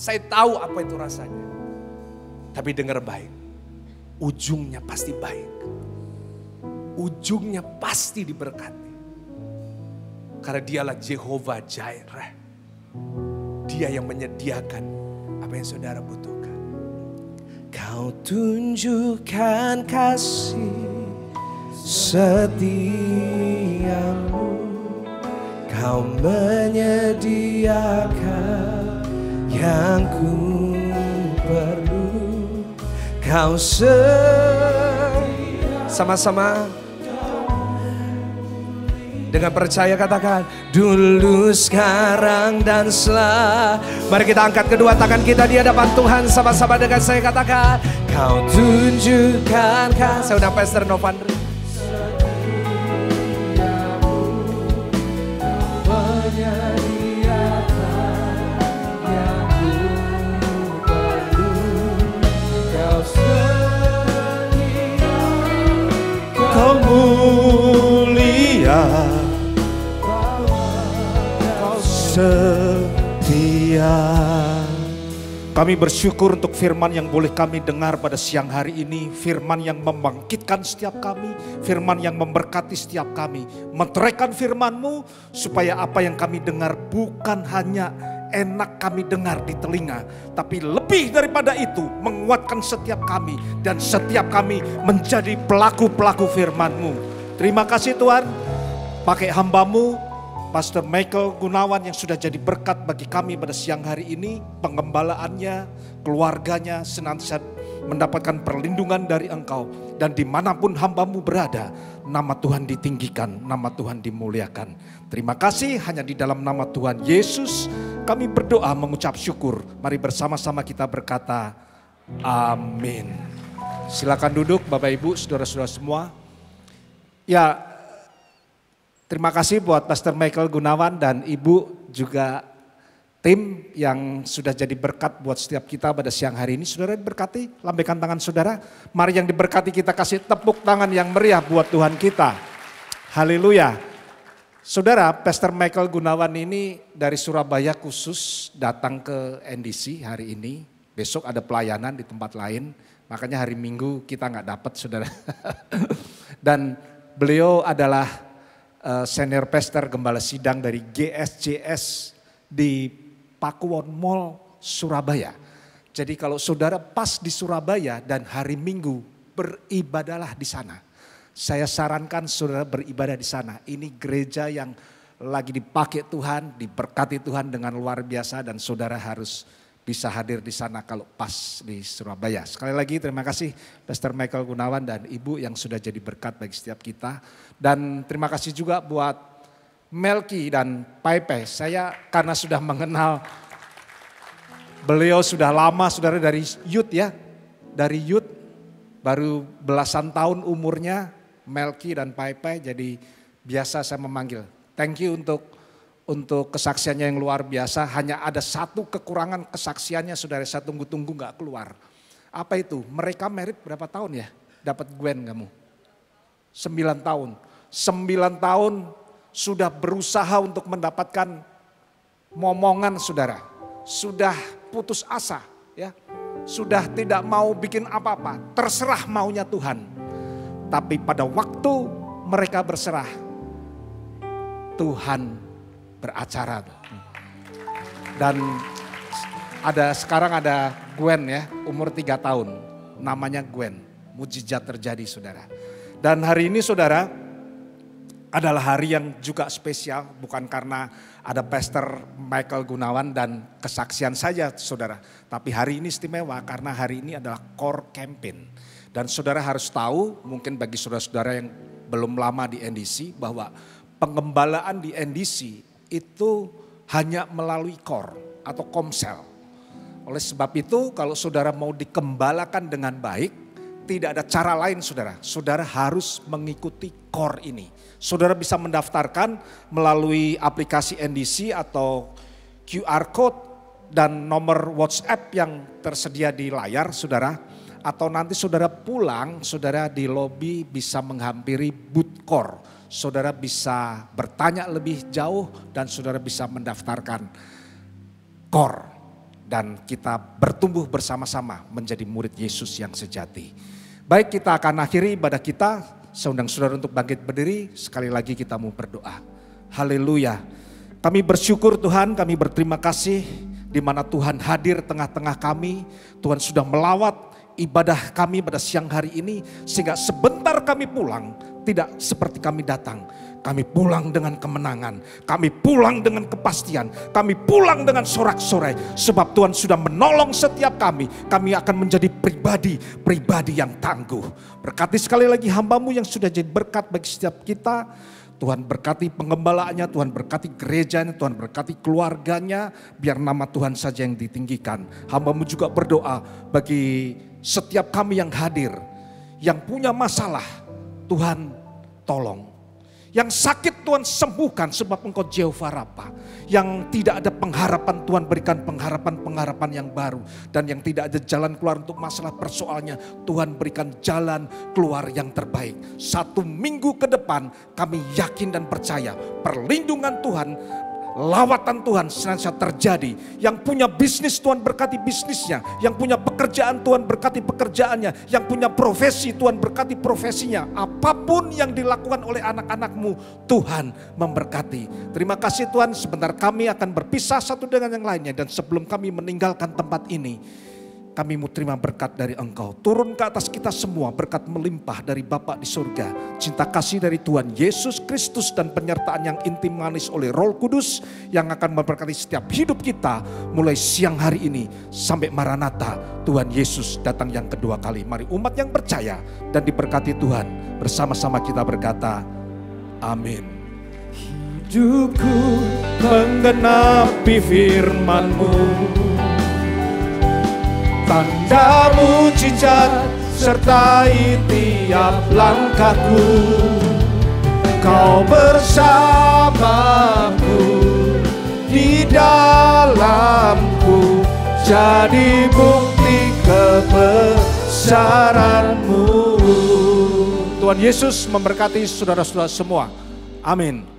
saya tahu apa itu rasanya. Tapi dengar baik, ujungnya pasti baik. Ujungnya pasti diberkati. Karena dialah Jehovah Jireh. Dia yang menyediakan apa yang saudara butuhkan. Kau tunjukkan kasih setiamu. Kau menyediakan yang ku perlu. Kau sama-sama dengan percaya katakan dulu, sekarang dan setelah. Mari kita angkat kedua tangan kita di hadapan Tuhan. Sama-sama dengan saya katakan kau tunjukkan kasih. Saya undang Pastor Novandri. Kau mulia, kau setia. Kami bersyukur untuk firman yang boleh kami dengar pada siang hari ini. Firman yang membangkitkan setiap kami. Firman yang memberkati setiap kami. Meteraikan firman-Mu supaya apa yang kami dengar bukan hanya enak kami dengar di telinga, tapi lebih daripada itu menguatkan setiap kami dan setiap kami menjadi pelaku-pelaku firman-Mu. Terima kasih Tuhan, pakai hamba-Mu Pastor Michael Gunawan yang sudah jadi berkat bagi kami pada siang hari ini. Pengembalaannya, keluarganya senantiasa mendapatkan perlindungan dari Engkau. Dan dimanapun hamba-Mu berada, nama Tuhan ditinggikan, nama Tuhan dimuliakan. Terima kasih, hanya di dalam nama Tuhan Yesus kami berdoa mengucap syukur. Mari bersama-sama kita berkata amin. Silakan duduk Bapak Ibu, saudara-saudara semua. Ya, terima kasih buat Pastor Michael Gunawan dan Ibu juga tim yang sudah jadi berkat buat setiap kita pada siang hari ini. Saudara diberkati, lambaikan tangan saudara. Mari yang diberkati kita kasih tepuk tangan yang meriah buat Tuhan kita. Haleluya. Saudara, Pastor Michael Gunawan ini dari Surabaya khusus datang ke NDC hari ini. Besok ada pelayanan di tempat lain, makanya hari Minggu kita nggak dapat saudara. Dan beliau adalah senior pastor gembala sidang dari GSJS di Pakuwon Mall, Surabaya. Jadi kalau saudara pas di Surabaya dan hari Minggu beribadalah di sana. Saya sarankan saudara beribadah di sana. Ini gereja yang lagi dipakai Tuhan, diberkati Tuhan dengan luar biasa dan saudara harus bisa hadir di sana kalau pas di Surabaya. Sekali lagi terima kasih Pastor Michael Gunawan dan Ibu yang sudah jadi berkat bagi setiap kita. Dan terima kasih juga buat Melki dan Paipe. Saya karena sudah mengenal beliau sudah lama saudara dari youth ya. Dari youth baru belasan tahun umurnya. Melki dan Paipe, jadi biasa saya memanggil. Thank you untuk untuk kesaksiannya yang luar biasa. Hanya ada satu kekurangan kesaksiannya, saudara. Saya tunggu-tunggu gak keluar. Apa itu? Mereka merit berapa tahun ya? Dapat Gwen kamu? 9 tahun. 9 tahun sudah berusaha untuk mendapatkan momongan, saudara. Sudah putus asa, ya. Sudah tidak mau bikin apa-apa. Terserah maunya Tuhan. Tapi pada waktu mereka berserah, Tuhan beracara. Dan sekarang ada Gwen ya, umur 3 tahun. Namanya Gwen. Mujizat terjadi, saudara. Dan hari ini, saudara, adalah hari yang juga spesial. Bukan karena ada Pastor Michael Gunawan dan kesaksian saja, saudara. Tapi hari ini istimewa karena hari ini adalah core campaign. Dan saudara harus tahu, mungkin bagi saudara-saudara yang belum lama di NDC, bahwa pengembalaan di NDC itu hanya melalui core atau komsel. Oleh sebab itu, kalau saudara mau dikembalakan dengan baik, tidak ada cara lain, saudara. Saudara harus mengikuti core ini. Saudara bisa mendaftarkan melalui aplikasi NDC atau QR code dan nomor WhatsApp yang tersedia di layar, saudara. Atau nanti saudara pulang, saudara di lobi bisa menghampiri booth core. Saudara bisa bertanya lebih jauh dan saudara bisa mendaftarkan core. Dan kita bertumbuh bersama-sama menjadi murid Yesus yang sejati. Baik, kita akan akhiri ibadah kita. Saya undang saudara untuk bangkit berdiri. Sekali lagi kita mau berdoa. Haleluya. Kami bersyukur Tuhan, kami berterima kasih di mana Tuhan hadir tengah-tengah kami. Tuhan sudah melawat ibadah kami pada siang hari ini. Sehingga sebentar kami pulang, tidak seperti kami datang. Kami pulang dengan kemenangan, kami pulang dengan kepastian, kami pulang dengan sorak-sorai. Sebab Tuhan sudah menolong setiap kami akan menjadi pribadi yang tangguh. Berkati sekali lagi hamba-Mu yang sudah jadi berkat bagi setiap kita. Tuhan berkati pengembalaannya, Tuhan berkati gerejanya, Tuhan berkati keluarganya. Biar nama Tuhan saja yang ditinggikan. Hamba-Mu juga berdoa bagi setiap kami yang hadir, yang punya masalah, Tuhan tolong. Yang sakit Tuhan sembuhkan sebab Engkau Jehovah Rafa. Yang tidak ada pengharapan, Tuhan berikan pengharapan-pengharapan yang baru. Dan yang tidak ada jalan keluar untuk masalah persoalannya, Tuhan berikan jalan keluar yang terbaik. 1 minggu ke depan kami yakin dan percaya perlindungan Tuhan, lawatan Tuhan senantiasa terjadi. Yang punya bisnis Tuhan berkati bisnisnya. Yang punya pekerjaan Tuhan berkati pekerjaannya. Yang punya profesi Tuhan berkati profesinya. Apapun yang dilakukan oleh anak-anak-Mu, Tuhan memberkati. Terima kasih Tuhan, sebentar kami akan berpisah satu dengan yang lainnya. Dan sebelum kami meninggalkan tempat ini, kami mau terima berkat dari Engkau. Turun ke atas kita semua berkat melimpah dari Bapa di surga. Cinta kasih dari Tuhan Yesus Kristus dan penyertaan yang intim manis oleh Roh Kudus yang akan memberkati setiap hidup kita mulai siang hari ini sampai Maranatha Tuhan Yesus datang yang kedua kali. Mari umat yang percaya dan diberkati Tuhan bersama-sama kita berkata amin. Hidupku menggenapi firman-Mu, tanda mujizat sertai tiap langkahku. Kau bersamaku di dalamku, jadi bukti kebesaran-Mu. Tuhan Yesus memberkati saudara-saudara semua. Amin.